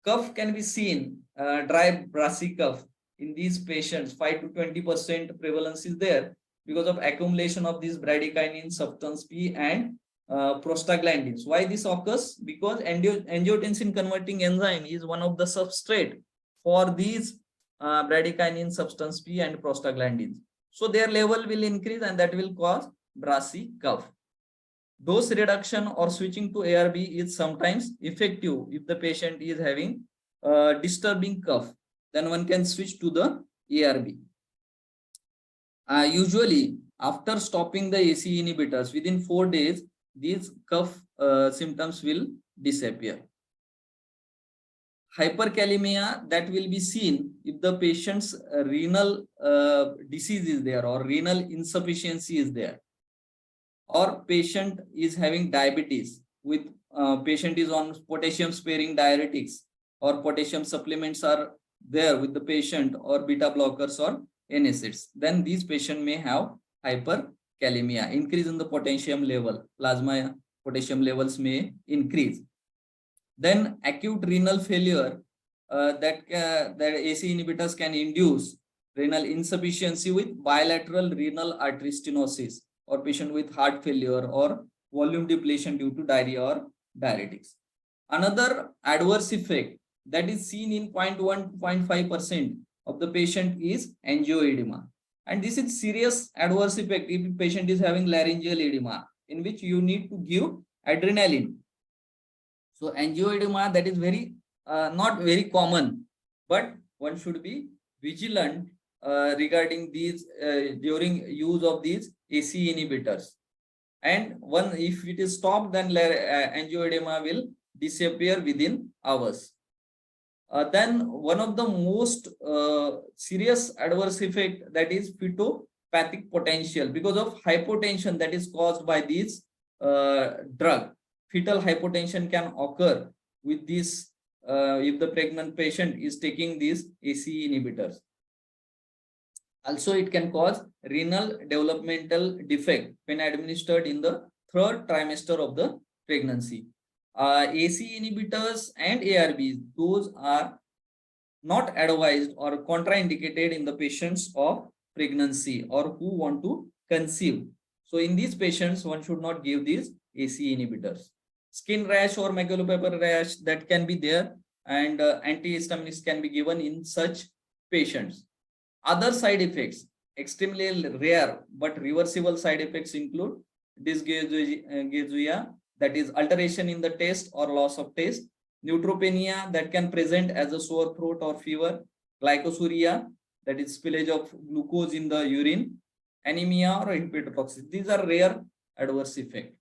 Cough can be seen, dry brassy cough. In these patients, 5 to 20% prevalence is there because of accumulation of these bradykinin, substance P, and prostaglandins. Why this occurs? Because angiotensin converting enzyme is one of the substrate for these bradykinin, substance P, and prostaglandins. So their level will increase and that will cause brassy cough. Dose reduction or switching to ARB is sometimes effective if the patient is having disturbing cough. Then one can switch to the ARB. Usually, after stopping the ACE inhibitors, within 4 days, these cough symptoms will disappear. Hyperkalemia, that will be seen if the patient's renal disease is there or renal insufficiency is there, or patient is having diabetes with patient is on potassium sparing diuretics, or potassium supplements are there with the patient, or beta blockers or NSAIDs, then these patient may have hyperkalemia, increase in the potassium level, plasma potassium levels may increase. Then acute renal failure, that ACE inhibitors can induce renal insufficiency with bilateral renal artery stenosis, or patient with heart failure or volume depletion due to diarrhea or diuretics. Another adverse effect that is seen in 0.1 to 0.5% of the patient is angioedema. And this is serious adverse effect if the patient is having laryngeal edema, in which you need to give adrenaline. So angioedema, that is very not very common, but one should be vigilant regarding these during use of these ACE inhibitors. And one, if it is stopped, then angioedema will disappear within hours. Then one of the most serious adverse effect, that is fetopathic potential, because of hypotension that is caused by this drug. Fetal hypotension can occur with this if the pregnant patient is taking these ACE inhibitors. Also, it can cause renal developmental defect when administered in the 3rd trimester of the pregnancy. ACE inhibitors and ARBs, those are not advised or contraindicated in the patients of pregnancy or who want to conceive. So in these patients, one should not give these ACE inhibitors. Skin rash or megalovapor rash, that can be there, and antihistaminics can be given in such patients. Other side effects, extremely rare but reversible side effects, include dysgeusia, that is alteration in the taste or loss of taste; neutropenia, that can present as a sore throat or fever; glycosuria, that is spillage of glucose in the urine; anemia or hepatotoxicity. These are rare adverse effects.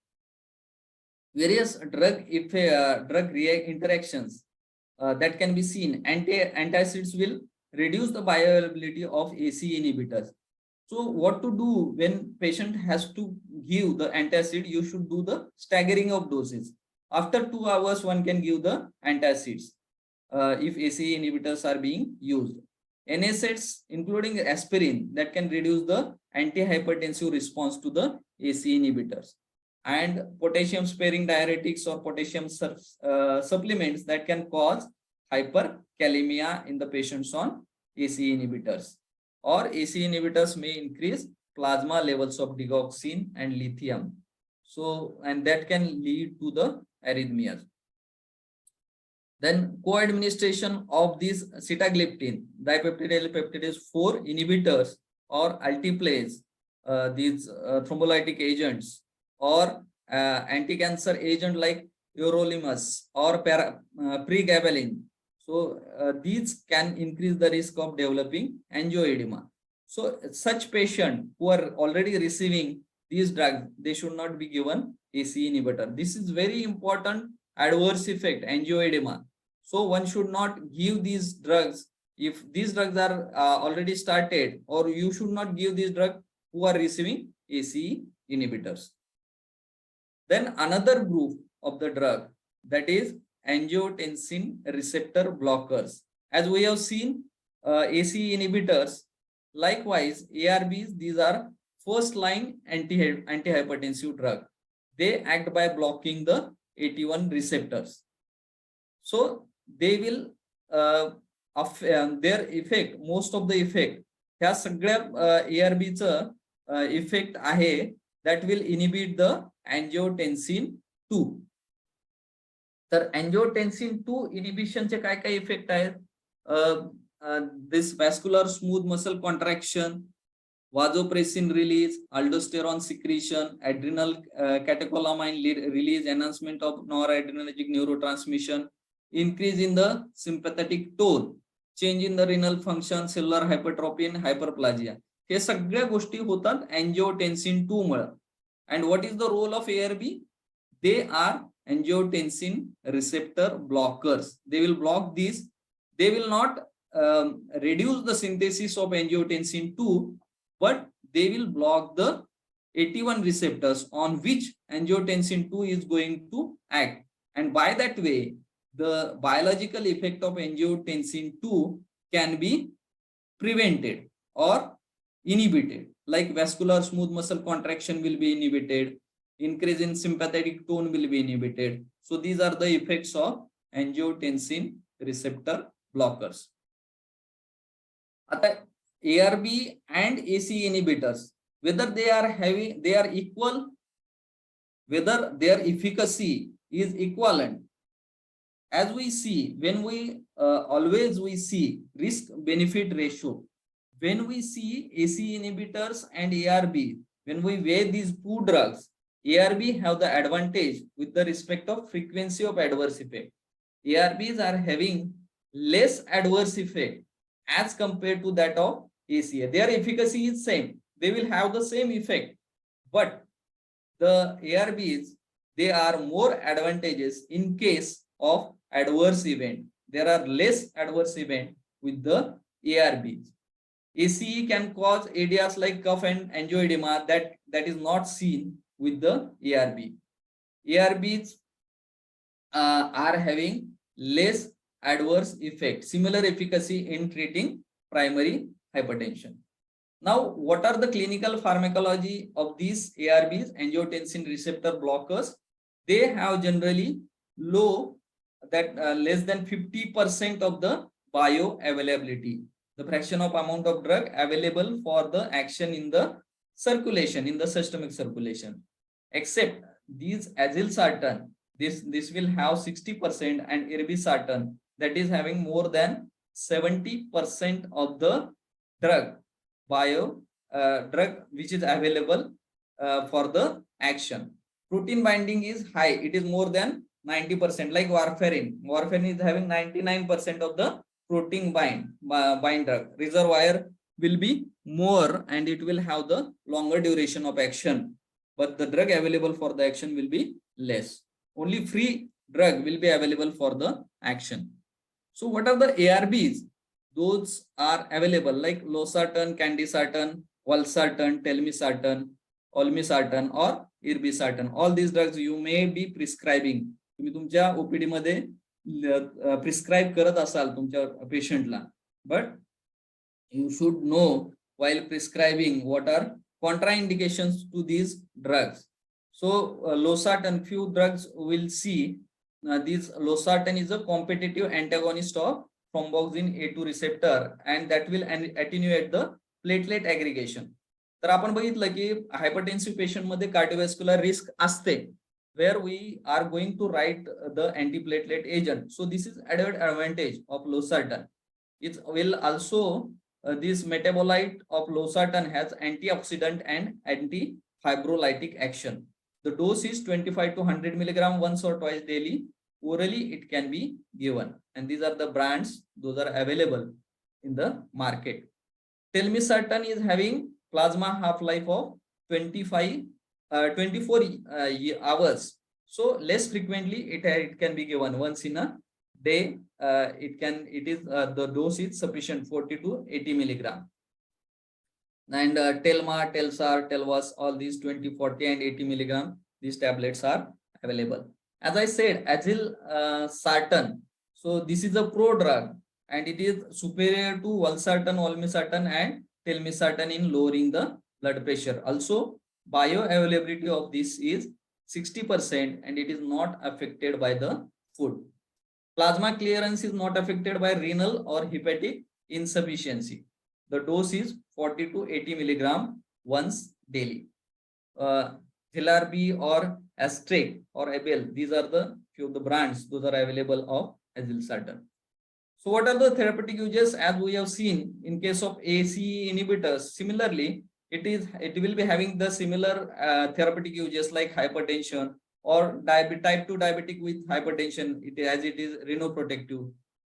Various drug interactions that can be seen. Antacids will reduce the bioavailability of ACE inhibitors. So what to do when patient has to give the antacid? You should do the staggering of doses. After 2 hours, one can give the antacids if ACE inhibitors are being used. NSAIDs, including aspirin, that can reduce the antihypertensive response to the ACE inhibitors. And potassium sparing diuretics or potassium supplements, that can cause hyperkalemia in the patients on ACE inhibitors. Or ACE inhibitors may increase plasma levels of digoxin and lithium. So, and that can lead to the arrhythmias. Then co-administration of these sitagliptin, dipeptidyl peptidase 4 inhibitors, or alteplase, these thrombolytic agents, or anti-cancer agent like everolimus or pregabalin. So these can increase the risk of developing angioedema. So such patient who are already receiving these drugs, they should not be given ACE inhibitor. This is very important adverse effect, angioedema. So one should not give these drugs if these drugs are already started, or you should not give these drugs who are receiving ACE inhibitors. Then another group of the drug, that is angiotensin receptor blockers. As we have seen, ACE inhibitors, likewise ARBs, these are first line antihypertensive drug. They act by blocking the AT1 receptors. So they will their effect, most of the effect, ह्या सगळ्या ARBचं effect आहे that will inhibit the angiotensin 2. तर angiotensin 2 inhibition चे काय काय effect आहेत? This vascular smooth muscle contraction, vasopressin release, aldosterone secretion, adrenal catecholamine release, enhancement of noradrenergic neurotransmission, increase in the sympathetic tone, change in the renal function, cellular hypertrophy and hyperplasia. हे सगळ्या गोष्टी होतात angiotensin 2 Mule. And what is the role of ARB? They are angiotensin receptor blockers. They will block these. They will not reduce the synthesis of angiotensin 2, but they will block the AT1 receptors on which angiotensin 2 is going to act. And by that way, the biological effect of angiotensin 2 can be prevented or inhibited. Like vascular smooth muscle contraction will be inhibited, increase in sympathetic tone will be inhibited. So these are the effects of angiotensin receptor blockers. आता ARB and ACE inhibitors, whether they are equal, whether their efficacy is equivalent. As we see, when we always we see risk benefit ratio, when we see ACE inhibitors and ARB, when we weigh these two drugs, ARB have the advantage with the respect of frequency of adverse effect. ARBs are having less adverse effect as compared to that of ACE. Their efficacy is same. They will have the same effect, but the ARBs, they are more advantageous in case of adverse event. There are less adverse event with the ARBs. ACE can cause ADAs like cough and angioedema that is not seen with the ARB. ARBs are having less adverse effect, similar efficacy in treating primary hypertension. Now, what are the clinical pharmacology of these ARBs, angiotensin receptor blockers? They have generally low, that less than 50% of the bioavailability, the fraction of amount of drug available for the action in the circulation, in the systemic circulation. Except these azilsartan, this will have 60%, and irbesartan, that is having more than 70% of the drug drug which is available for the action. Protein binding is high, it is more than 90%, like warfarin. Warfarin is having 99% of the protein bind drug. Reservoir will be more and it will have the longer duration of action, but the drug available for the action will be less. Only free drug will be available for the action. So what are the ARBs? Those are available like losartan, candesartan, valsartan, telmisartan, olmesartan or irbesartan. All these drugs you may be prescribing. तुम्ही तुमच्या OPD मध्ये prescribe करत असाल तुमच्या पेशंटला, but you should know while prescribing what are contraindications to these drugs. So losartan, few drugs will see this losartan is a competitive antagonist of thromboxane A2 receptor and that will attenuate the platelet aggregation. तर आपण बघितलं की hypertensive patient मध्ये कार्डिओव्हास्क्युलर risk असते, where we are going to write the antiplatelet agent. So this is added advantage of losartan. It will also this metabolite of losartan has antioxidant and anti-fibrolytic action. The dose is 25 to 100 milligram once or twice daily. Orally it can be given, and these are the brands, those are available in the market. Telmisartan is having plasma half-life of 24 hours. So less frequently it can be given once in a day. The dose is sufficient, 40 to 80 milligram. And Telma, Telsar, Telvas, all these 20, 40 and 80 milligram, these tablets are available. As I said, Sartan. So this is a pro drug and it is superior to Valsartan, Olmesartan and Telmisartan in lowering the blood pressure. Also, bioavailability of this is 60% and it is not affected by the food. Plasma clearance is not affected by renal or hepatic insufficiency. The dose is 40 to 80 milligram once daily. Thilarbi or Astrec or Abel, these are the few of the brands, those are available of Azilsartan. So what are the therapeutic uses? As we have seen in case of ACE inhibitors, similarly, it will be having the similar therapeutic uses like hypertension or type 2 diabetic with hypertension, as it is renoprotective,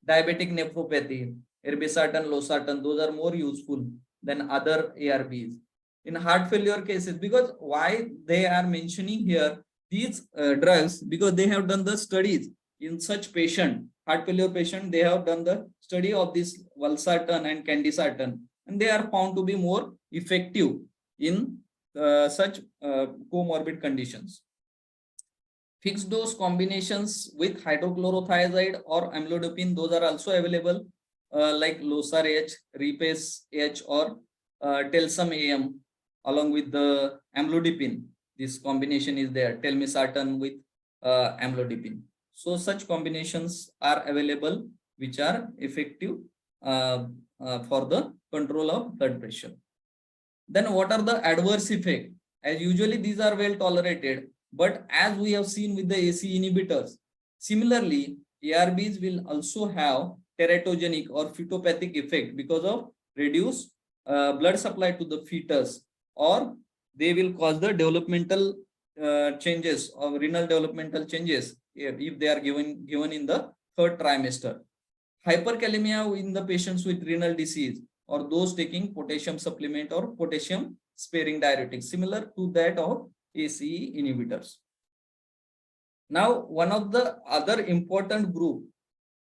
diabetic nephropathy, irbesartan, losartan, those are more useful than other ARBs. In heart failure cases, because why they are mentioning here these drugs, because they have done the studies in such patient, heart failure patient, they have done the study of this valsartan and candesartan, and they are found to be more effective in such comorbid conditions. Fixed dose combinations with hydrochlorothiazide or amlodipine, those are also available, like Losar H, Repase H, or Telsum AM, along with the amlodipine. This combination is there, telmisartan with amlodipine. So such combinations are available which are effective for the control of blood pressure. Then what are the adverse effects? As usually these are well tolerated, but as we have seen with the ACE inhibitors, similarly ARBs will also have teratogenic or phytopathic effect because of reduced blood supply to the fetus, or they will cause the developmental changes or renal developmental changes if they are given in the third trimester. Hyperkalemia in the patients with renal disease or those taking potassium supplement or potassium sparing diuretics, similar to that of ACE inhibitors. Now, one of the other important group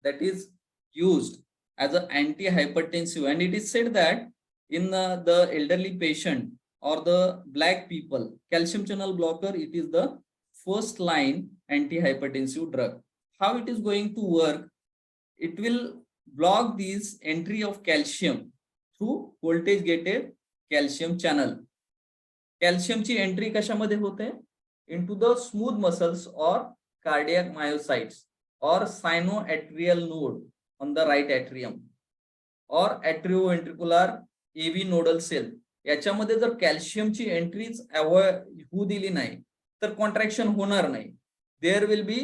that is used as an antihypertensive, and it is said that in the elderly patient or the black people, calcium channel blocker, it is the first line antihypertensive drug. How it is going to work? It will block this entry of calcium through voltage gated calcium channel. Calcium ची entry कशामध्ये होते? Into the smooth muscles or cardiac myocytes or sinoatrial node on the right atrium or atrioventricular AV nodal cell. याच्यामध्ये जर कॅल्शियमची entries होऊ दिली नाही तर contraction होणार नाही. There will be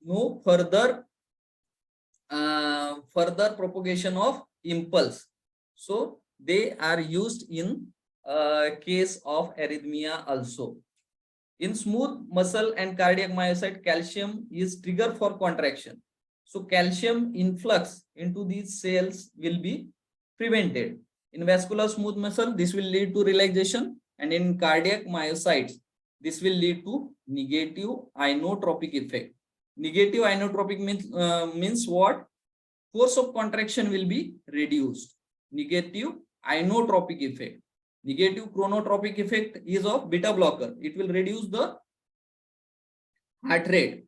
no further propagation of impulse. So they are used in case of arrhythmia also. In smooth muscle and cardiac myocyte, calcium is trigger for contraction. So calcium influx into these cells will be prevented. In vascular smooth muscle, this will lead to relaxation, and in cardiac myocytes, this will lead to negative inotropic effect. Negative inotropic means what? Force of contraction will be reduced. Negative inotropic effect. Negative chronotropic effect is of beta blocker. It will reduce the heart rate.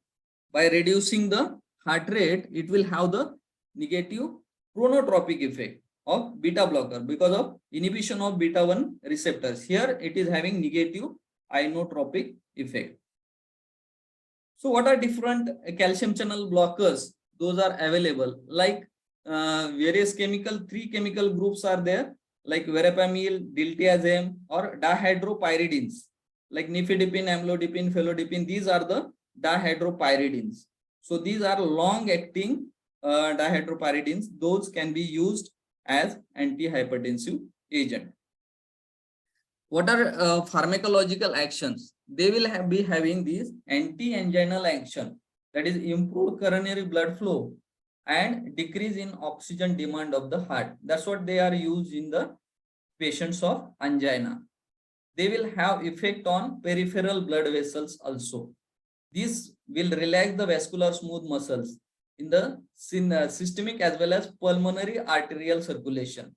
By reducing the heart rate, it will have the negative chronotropic effect of beta blocker because of inhibition of beta 1 receptors. Here it is having negative inotropic effect. So what are different calcium channel blockers? Those are available, like various three chemical groups are there, like verapamil, diltiazem, or dihydropyridines, like nifedipine, amlodipine, felodipine. These are the dihydropyridines. So these are long-acting dihydropyridines. Those can be used as antihypertensive agent. What are pharmacological actions? They will be having these anti-anginal action, that is improved coronary blood flow and decrease in oxygen demand of the heart. That's what they are used in the patients of angina. They will have effect on peripheral blood vessels also. This will relax the vascular smooth muscles in the systemic as well as pulmonary arterial circulation.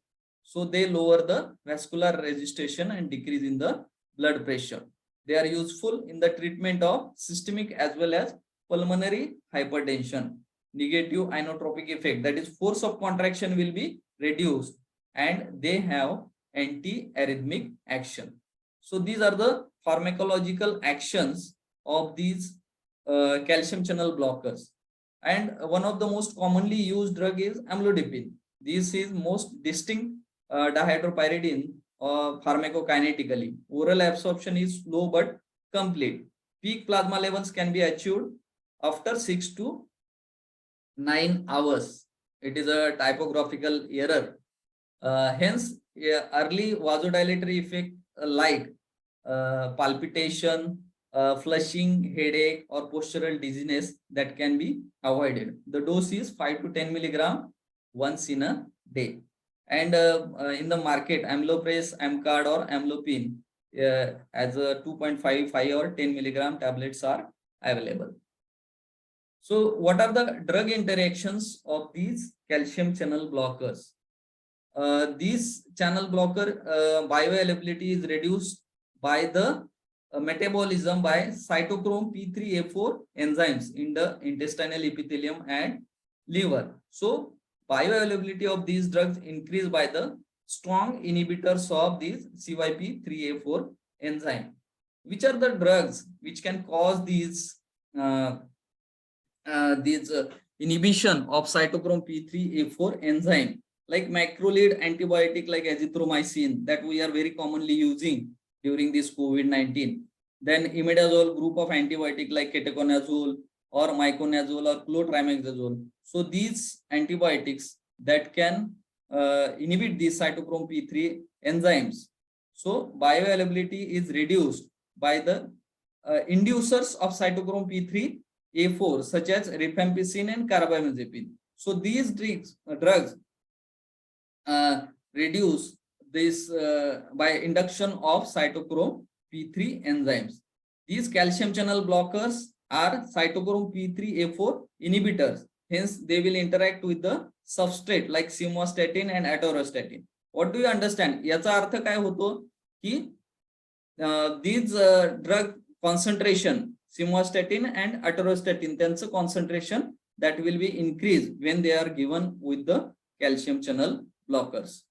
So they lower the vascular resistance and decrease in the blood pressure. They are useful in the treatment of systemic as well as pulmonary hypertension. Negative inotropic effect, that is force of contraction will be reduced, and they have anti-arrhythmic action. So these are the pharmacological actions of these calcium channel blockers. And one of the most commonly used drug is amlodipine. This is most distinct dihydropyridine pharmacokinetically. Oral absorption is slow but complete. Peak plasma levels can be achieved after 6 to 9 hours. It is a typographical error. Hence, early vasodilatory effect like palpitation, flushing, headache, or postural dizziness that can be avoided. The dose is 5 to 10 milligram once in a day. And in the market, Amlopres, Amcard, or Amlopine as a 2.5, 5 or 10 milligram tablets are available. So what are the drug interactions of these calcium channel blockers? These channel blocker bioavailability is reduced by the metabolism by cytochrome P3A4 enzymes in the intestinal epithelium and liver. So bioavailability of these drugs increased by the strong inhibitors of these CYP3A4 enzyme. Which are the drugs which can cause these inhibition of cytochrome P3A4 enzyme? Like macrolide antibiotic like azithromycin that we are very commonly using during this COVID-19. Then imidazole group of antibiotic like ketoconazole or miconazole or clotrimazole. So these antibiotics that can inhibit these cytochrome P3 enzymes. So bioavailability is reduced by the inducers of cytochrome P3A4 such as rifampicin and carbamazepine. So these drugs reduce this by induction of cytochrome P3 enzymes. These calcium channel blockers are cytochrome P3A4 inhibitors. Hence, they will interact with the substrate like simvastatin and atorvastatin. What do you understand? याचा अर्थ काय होतो की these drug concentration, simvastatin and atorvastatin, त्यांचं concentration that will be increased when they are given with the calcium channel blockers.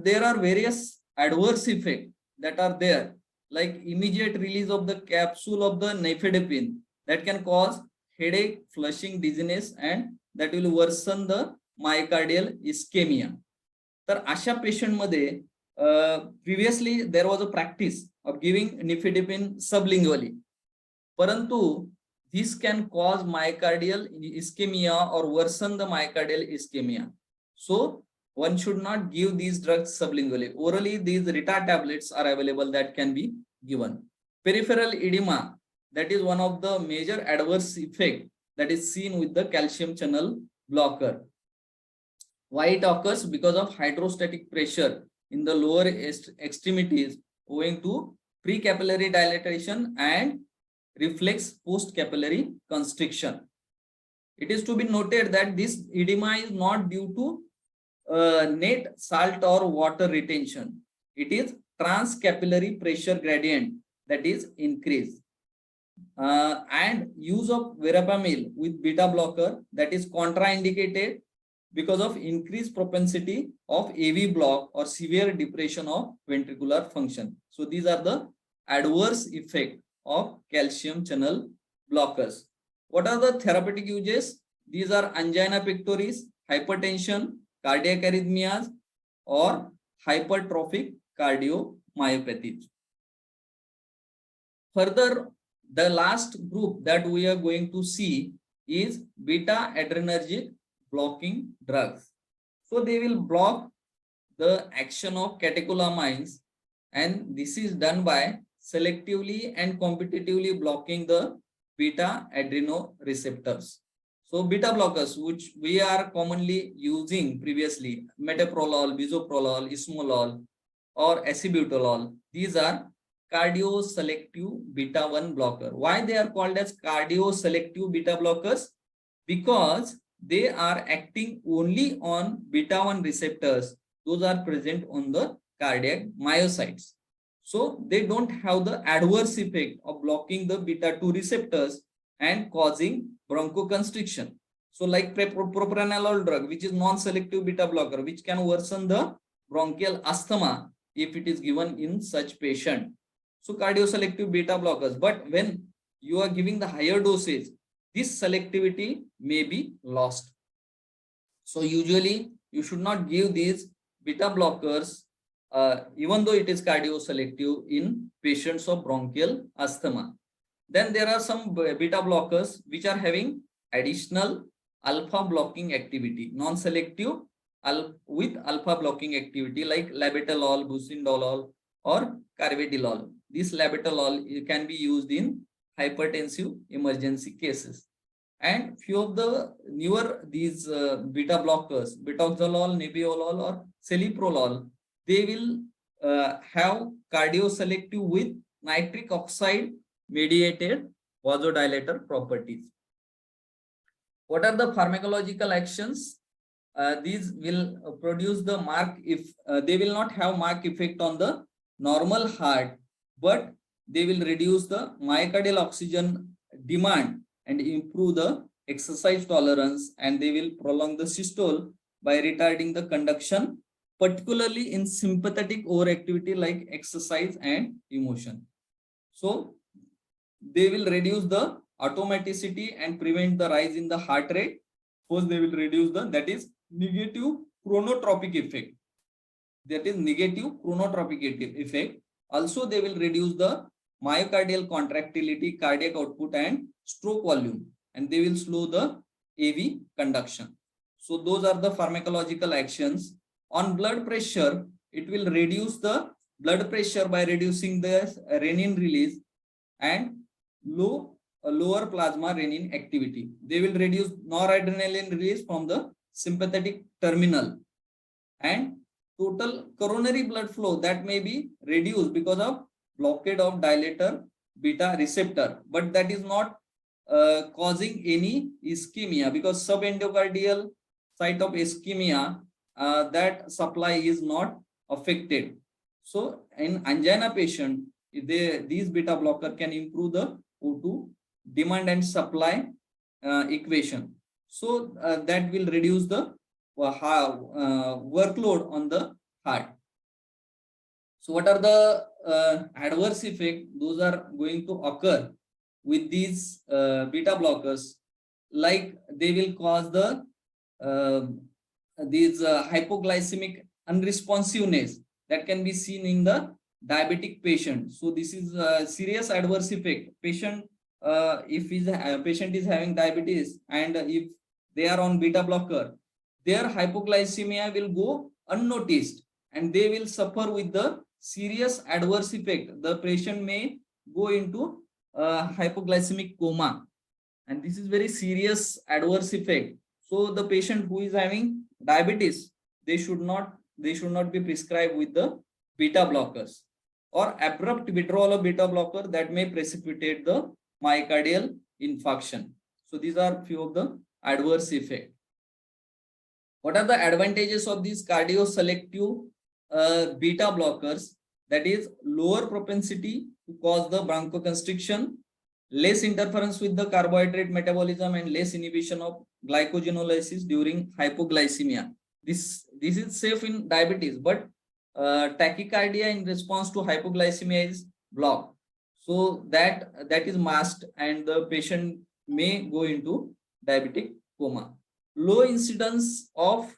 There are various adverse effects that are there, like immediate release of the capsule of the nifedipine that can cause headache, flushing, dizziness, and that will worsen the myocardial ischemia. तर अशा patient मध्ये previously there was a practice of giving nifedipine sublingually, परंतु this can cause myocardial ischemia or worsen the myocardial ischemia. So one should not give these drugs sublingually. Orally, these Rita tablets are available that can be given. Peripheral edema, that is one of the major adverse effect that is seen with the calcium channel blocker. Why it occurs? Because of hydrostatic pressure in the lower extremities owing to precapillary dilatation and reflex post-capillary constriction. It is to be noted that this edema is not due to net salt or water retention. It is transcapillary pressure gradient that is increased. And use of verapamil with beta blocker that is contraindicated because of increased propensity of AV block or severe depression of ventricular function. So these are the adverse effect of calcium channel blockers. What are the therapeutic uses? These are angina pectoris, hypertension, cardiac arrhythmias, or hypertrophic cardiomyopathy. Further, the last group that we are going to see is beta adrenergic blocking drugs. So they will block the action of catecholamines, and this is done by selectively and competitively blocking the beta adrenoreceptors. So beta blockers, which we are commonly using previously, metoprolol, bisoprolol, esmolol, or acebutolol, these are cardioselective beta 1 blocker. Why they are called as cardioselective beta blockers? Because they are acting only on beta 1 receptors those are present on the cardiac myocytes. So they don't have the adverse effect of blocking the beta 2 receptors and causing bronchoconstriction. So like propranolol drug, which is non-selective beta blocker, which can worsen the bronchial asthma if it is given in such patient. So cardioselective beta blockers, but when you are giving the higher dosage, this selectivity may be lost. So usually you should not give these beta blockers even though it is cardioselective in patients of bronchial asthma. Then there are some beta blockers which are having additional alpha blocking activity, non-selective with alpha blocking activity like labetalol, bucindolol, or carvedilol. This labetalol can be used in hypertensive emergency cases. And few of the newer these beta blockers, betoxolol, nebiolol, or celiprolol, they will have cardioselective with nitric oxide mediated vasodilator properties. What are the pharmacological actions? These will produce the mark if they will not have mark effect on the normal heart, but they will reduce the myocardial oxygen demand and improve the exercise tolerance, and they will prolong the systole by retarding the conduction, particularly in sympathetic overactivity like exercise and emotion. So they will reduce the automaticity and prevent the rise in the heart rate. First, they will reduce the, that is negative chronotropic effect. That is negative chronotropic effect. Also, they will reduce the myocardial contractility, cardiac output, and stroke volume, and they will slow the AV conduction. So those are the pharmacological actions. On blood pressure, it will reduce the blood pressure by reducing the renin release and lower plasma renin activity. They will reduce noradrenaline release from the sympathetic terminal, and total coronary blood flow that may be reduced because of blockade of dilator beta receptor, but that is not causing any ischemia, because subendocardial site of ischemia, that supply is not affected. So in angina patient, these beta blocker can improve the O2 demand and supply equation. So that will reduce the workload on the heart. So what are the adverse effects? Those are going to occur with these beta blockers, like they will cause the hypoglycemic unresponsiveness that can be seen in the diabetic patient. So this is a serious adverse effect. Patient, if patient is having diabetes and if they are on beta blocker, their hypoglycemia will go unnoticed and they will suffer with the serious adverse effect. The patient may go into hypoglycemic coma, and this is very serious adverse effect. So the patient who is having diabetes, they should not be prescribed with the beta blockers, or abrupt withdrawal of beta blocker that may precipitate the myocardial infarction. So these are few of the adverse effects. What are the advantages of these cardioselective beta blockers? That is lower propensity to cause the bronchoconstriction, less interference with the carbohydrate metabolism, and less inhibition of glycogenolysis during hypoglycemia. This is safe in diabetes, but tachycardia in response to hypoglycemia is blocked. So that is masked, and the patient may go into diabetic coma. Low incidence of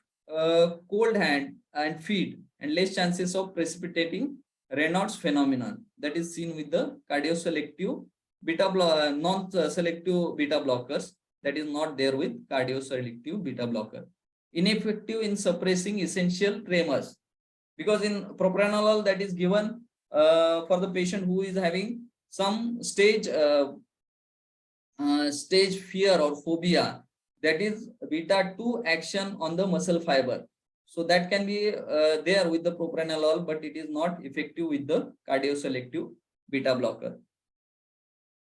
cold hand and feet, and less chances of precipitating Raynaud's phenomenon, that is seen with the cardioselective non-selective beta blockers, that is not there with cardioselective beta blocker. Ineffective in suppressing essential tremors, because in propranolol that is given for the patient who is having some stage fear or phobia, that is beta 2 action on the muscle fiber. So that can be there with the propranolol, but it is not effective with the cardioselective beta blocker.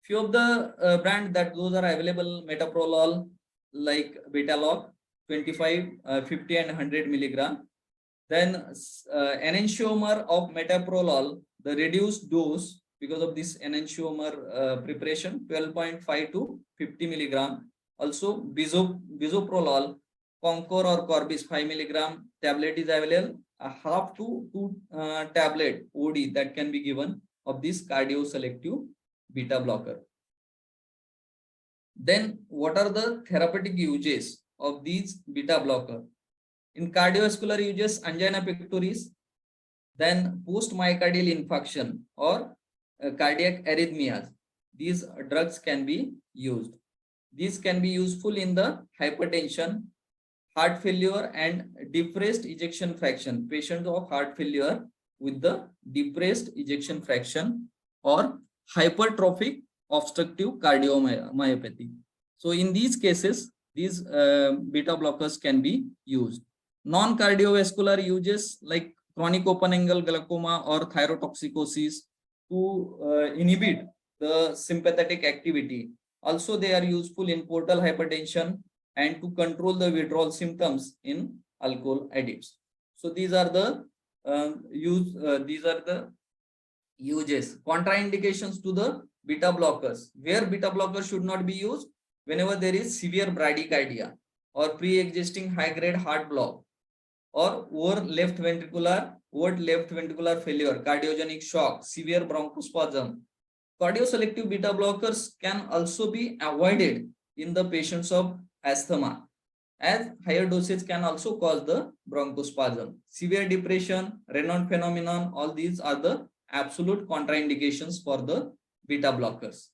Few of the brands that those are available, metoprolol, like Betalog 25, 50 and 100 milligram. Then enantiomer of metoprolol, the reduced dose because of this enantiomer preparation, 12.5 to 50 milligram. Also bisoprolol, Concor or Corbis 5 milligram tablet is available. A half to 2 tablet OD that can be given of this cardioselective beta blocker. Then what are the therapeutic uses of these beta blocker? In cardiovascular uses, angina pectoris, then post myocardial infarction or cardiac arrhythmias. These drugs can be used. These can be useful in the hypertension, heart failure, and depressed ejection fraction. Patients of heart failure with the depressed ejection fraction or hypertrophic obstructive cardiomyopathy. So in these cases, these beta blockers can be used. Non-cardiovascular uses like chronic open angle glaucoma or thyrotoxicosis to inhibit the sympathetic activity. Also, they are useful in portal hypertension and to control the withdrawal symptoms in alcohol addicts. So these are the uses. Contraindications to the beta blockers. Where beta blockers should not be used? Whenever there is severe bradycardia or pre-existing high-grade heart block or overt left ventricular failure, cardiogenic shock, severe bronchospasm. Cardioselective beta blockers can also be avoided in the patients of asthma, as higher dosage can also cause the bronchospasm. Severe depression, Raynaud phenomenon, all these are the absolute contraindications for the beta blockers.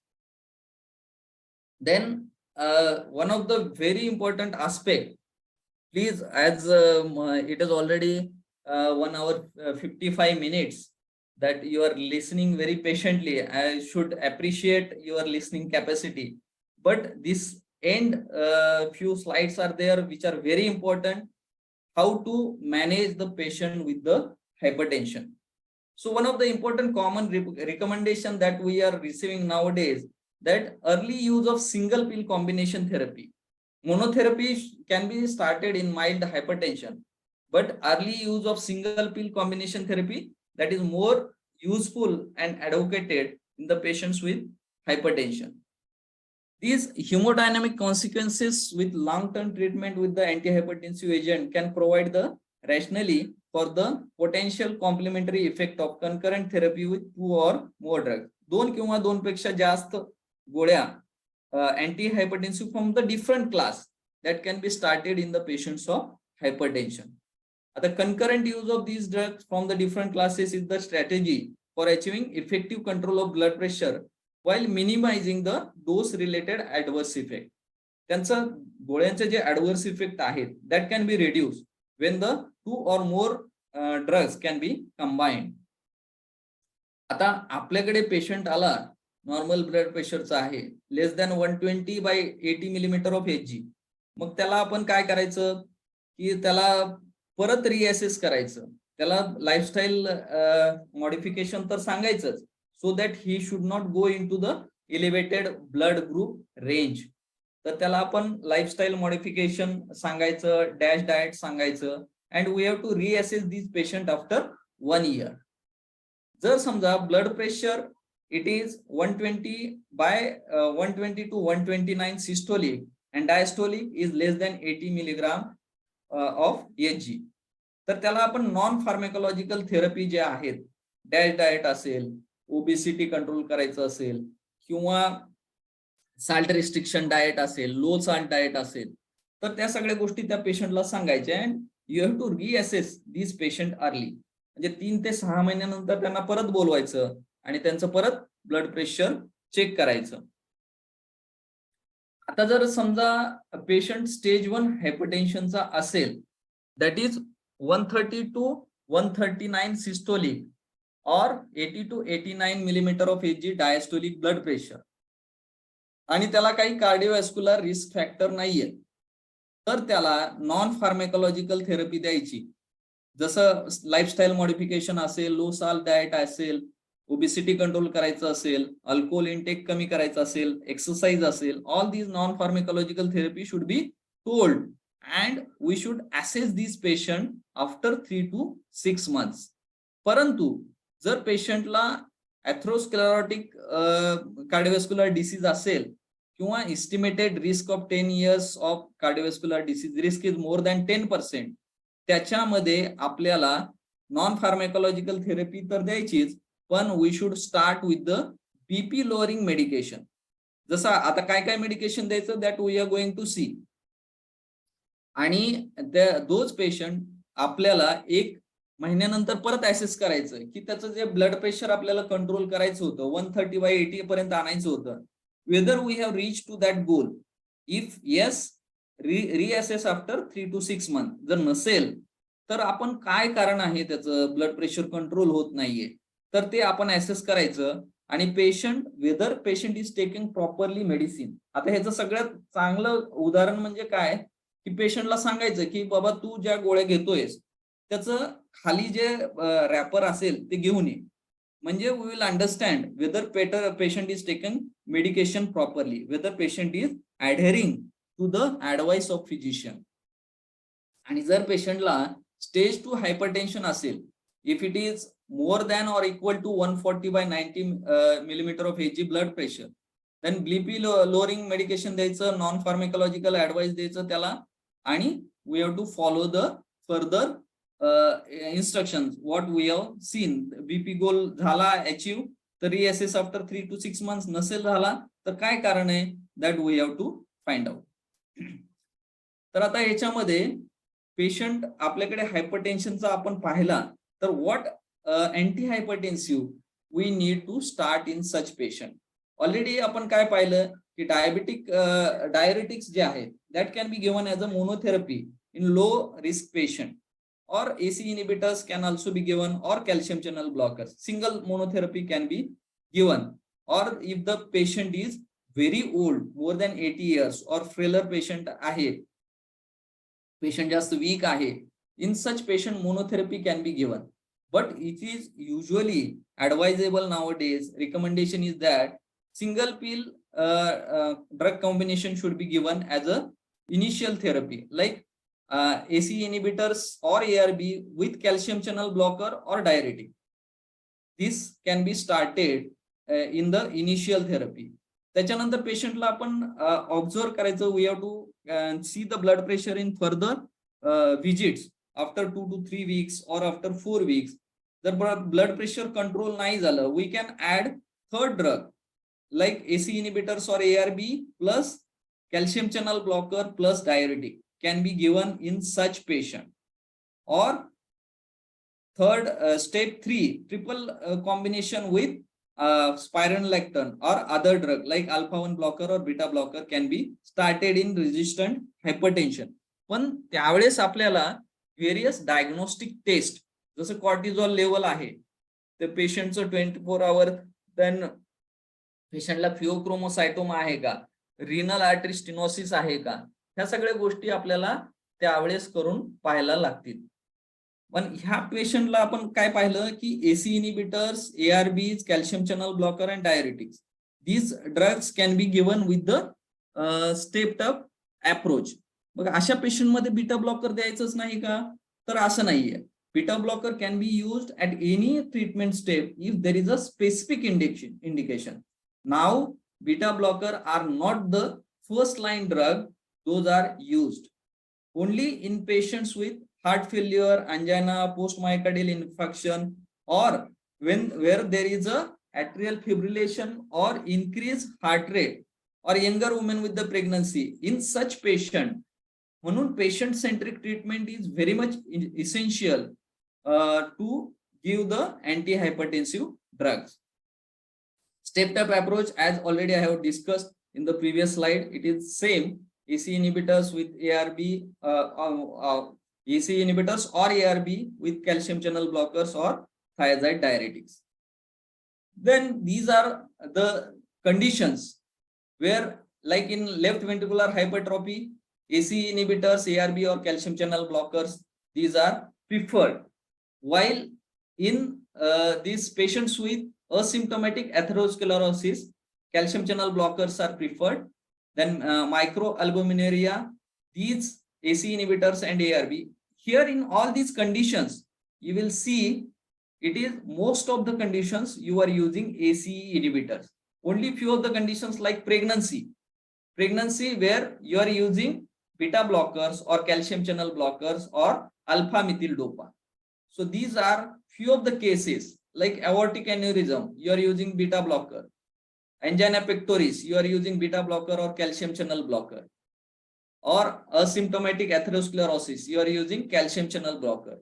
Then one of the very important aspect, please, as it is already 1 hour 55 minutes that you are listening very patiently. I should appreciate your listening capacity. But this end few slides are there which are very important. How to manage the patient with the hypertension. So one of the important common recommendation that we are receiving nowadays, that early use of single pill combination therapy. Monotherapy can be started in mild hypertension, but early use of single pill combination therapy, that is more useful and advocated in the patients with hypertension. These hemodynamic consequences with long-term treatment with the antihypertensive agent can provide the rationale for the potential complementary effect of concurrent therapy with 2 or more drugs. 2 किंवा 2 पेक्षा जास्त गोळ्या antihypertensive from the different class that can be started in the patients of hypertension. The concurrent use of these drugs from the different classes is the strategy for achieving effective control of blood pressure while minimizing the dose related adverse effect. त्यांचा गोळ्यांचे जे adverse effect आहेत that can be reduced when the 2 or more drugs can be combined. आता आपल्याकडे patient आला normal blood प्रेशरचा आहे less than 120/80 millimetre of Hg. मग त्याला आपण काय करायचं की त्याला परत रिअसेस करायचं, त्याला लाईफस्टाईल मॉडिफिकेशन तर सांगायचंच, so that he should not go in to the elevated blood group range. तर त्याला आपण लाईफस्टाईल मॉडिफिकेशन सांगायचं, डॅश डाएट सांगायचं, and we have to reassess this patient after 1 year. जर समजा blood pressure it is 120 to 129 systolic and diastolic is less than 80 milligram of Hg. तर त्याला आपण नॉन फार्माकोलॉजिकल थेरपी जे आहेत, डॅश डाएट असेल, obesity control करायचं असेल किंवा साल्ट रिस्ट्रिक्शन डाएट असेल, लो साल्ट डाएट असेल, तर त्या सगळ्या गोष्टी त्या पेशंटला सांगायच्या and you have to reassess this patient early. म्हणजे 3 ते 6 महिन्यानंतर त्यांना परत बोलवायचं आणि त्यांचं परत ब्लड प्रेशर चेक करायचं. आता जर समजा पेशंट स्टेज 1 हायपरटेन्शनचा असेल, दॅट इज 130 to 139 सिस्टोलिक और 80 to 89 millimetre of Hg diastolic blood pressure, आणि त्याला काही कार्डिओव्हॅस्क्युलर रिस्क फॅक्टर नाहीये, तर त्याला नॉन फार्माकोलॉजिकल थेरपी द्यायची. जसं लाईफस्टाईल मॉडिफिकेशन असेल, लो साल्ट डाएट असेल, ओबेसिटी कंट्रोल करायचं असेल, अल्कोहोल इनटेक कमी करायचं असेल, एक्सरसाइज असेल, all these non pharmacological therapy should be told and we should assess this patient after 3 to 6 months. परंतु जर पेशंटला एथरोस्क्लेरोटिक कार्डिओव्हास्क्युलर डिसीज असेल किंवा estimated risk of 10 years of cardiovascular disease risk is more than 10%, त्याच्यामध्ये आपल्याला non pharmacological therapy तर द्यायचीच, पण we should start with the BP lowering medication. जसं आता काय काय मेडिकेशन द्यायचं that we are going to see. आणि दोज पेशंट आपल्याला 1 महिन्यानंतर परत ऍसेस करायचं की त्याचं जे ब्लड प्रेशर आपल्याला कंट्रोल करायचं होतं 130/80 पर्यंत आणायचं होतं, whether we have reach to that goal. If yes, reassess after 3 to 6 months. जर नसेल तर आपण काय कारण आहे त्याचं ब्लड प्रेशर कंट्रोल होत नाहीये, तर ते आपण ऍसेस करायचं. आणि whether patient is taking properly medicine. आता ह्याचं सगळ्यात चांगलं उदाहरण म्हणजे काय की पेशंटला सांगायचं की बाबा तू ज्या गोळ्या घेतोयस त्याचं खाली जे रॅपर असेल ते घेऊन ये, म्हणजे we will understand whether patient is taking medication properly, whether patient is adhering to the advice of physician. आणि जर पेशंटला स्टेज 2 हायपरटेन्शन असेल, if it is more than or equal to 140/90 millimeter of Hg blood pressure, then BP lowering medication द्यायचं, non pharmacological advice द्यायचं त्याला, आणि we have to follow the further instructions what we have seen. BP गोल झाला achieve तर रिअसेस after 3 to 6 months. नसेल झाला तर काय कारण आहे that we have to find out. तर आता याच्यामध्ये पेशंट आपल्याकडे हायपरटेन्शनचा आपण पाहिला तर what antihypertensive we need to start in such patient. Already आपण काय पाहिलं की डायरेटिक्स जे आहेत that can be given as a monotherapy in low risk patient, or AC inhibitors can also be given, or calcium channel blockers. Single monotherapy can be given, or if the patient is very old, more than 80 years, or frailer patient आहे, patient जास्त weak आहे, in such patient monotherapy can be given. But it is usually advisable nowadays, recommendation is that single pill drug combination should be given as a initial therapy, like AC inhibitors or ARB with calcium channel blocker or diuretic. This can be started in the initial therapy. त्याच्यानंतर पेशंटला आपण observe करायचं, we have to see the blood pressure in further visits after 2 to 3 weeks or after 4 weeks. जर blood pressure control नाही झालं, we can add third drug like AC inhibitors or ARB plus calcium channel blocker plus diuretic can be given in such patient. Or third step 3 triple combination with spironolactone or other drug like alpha 1 blocker or beta blocker can be started in resistant hypertension. पण त्यावेळेस आपल्याला various diagnostic test, जसं कॉर्टिझॉल level आहे तर पेशंटचं 24 hour, then पेशंटला फिओक्रोमोसायटोमा आहे का, renal artery stenosis आहे का, ह्या सगळ्या गोष्टी आपल्याला त्यावेळेस करून पाहायला लागतील. पण ह्या पेशंटला आपण काय पाहिलं की ACE inhibitors, ARBs, calcium channel blocker and diuretics, these drugs can be given with the stepped up approach. मग अशा पेशंट मध्ये बीटा ब्लॉकर द्यायचंच नाही का, तर असं नाहीये. Beta blocker can be used at any treatment step if there is a specific indication. Now, beta blocker are not the first line drug. Those are used only in patients with heart failure, angina, post-myocardial infarction, or where there is a atrial fibrillation or increased heart rate, or younger women with the pregnancy. In such patient, म्हणून patient centric treatment is very much essential to give the antihypertensive drugs. Stepped up approach, as already I have discussed in the previous slide, it is same. AC inhibitors with ARB, AC inhibitors or ARB with calcium channel blockers or thiazide diuretics. Then these are the conditions where, like in left ventricular hypertrophy, AC inhibitors, ARB or calcium channel blockers, these are preferred. While in these patients with asymptomatic atherosclerosis, calcium channel blockers are preferred. Then microalbuminuria, these AC inhibitors and ARB. Here in all these conditions, you will see it is most of the conditions you are using ACE inhibitors. Only few of the conditions like pregnancy where you are using beta blockers or calcium channel blockers or alpha methyl dopa. So these are few of the cases like aortic aneurysm, you are using beta blocker. Angina pectoris, you are using beta blocker or calcium channel blocker. Or asymptomatic atherosclerosis, you are using calcium channel blocker.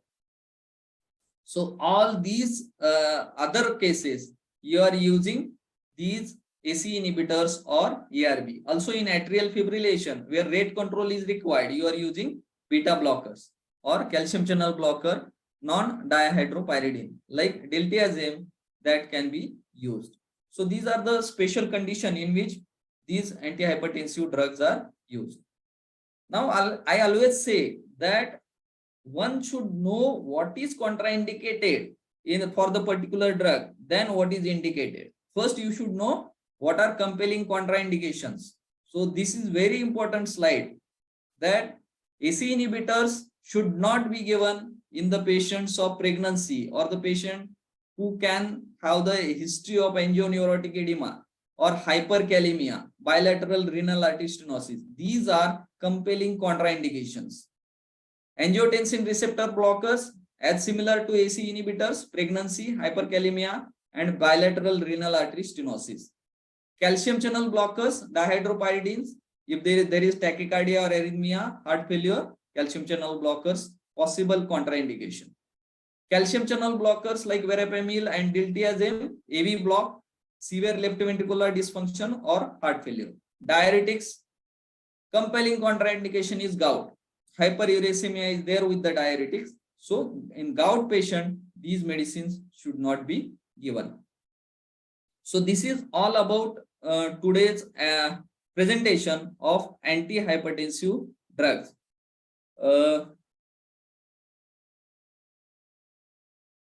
So all these other cases, you are using these AC inhibitors or ARB. Also in atrial fibrillation, where rate control is required, you are using beta blockers or calcium channel blocker, non-dihydropyridine, like diltiazem, that can be used. So these are the special condition in which these antihypertensive drugs are used. Now, I always say that one should know what is contraindicated for the particular drug, then what is indicated. First, you should know what are compelling contraindications. So this is very important slide, that AC inhibitors should not be given in the patients of pregnancy or the patient who can have the history of angioneurotic edema or hyperkalemia, bilateral renal artery stenosis. These are compelling contraindications. Angiotensin receptor blockers, as similar to AC inhibitors, pregnancy, hyperkalemia, and bilateral renal artery stenosis. Calcium channel blockers, dihydropyridines, if there is tachycardia or arrhythmia, heart failure, calcium channel blockers, possible contraindication. Calcium channel blockers like verapamil and diltiazem, AV block, severe left ventricular dysfunction or heart failure. Diuretics, compelling contraindication is gout. Hyperuricemia is there with the diuretics. So in gout patient, these medicines should not be given. So this is all about today's presentation of antihypertensive drugs.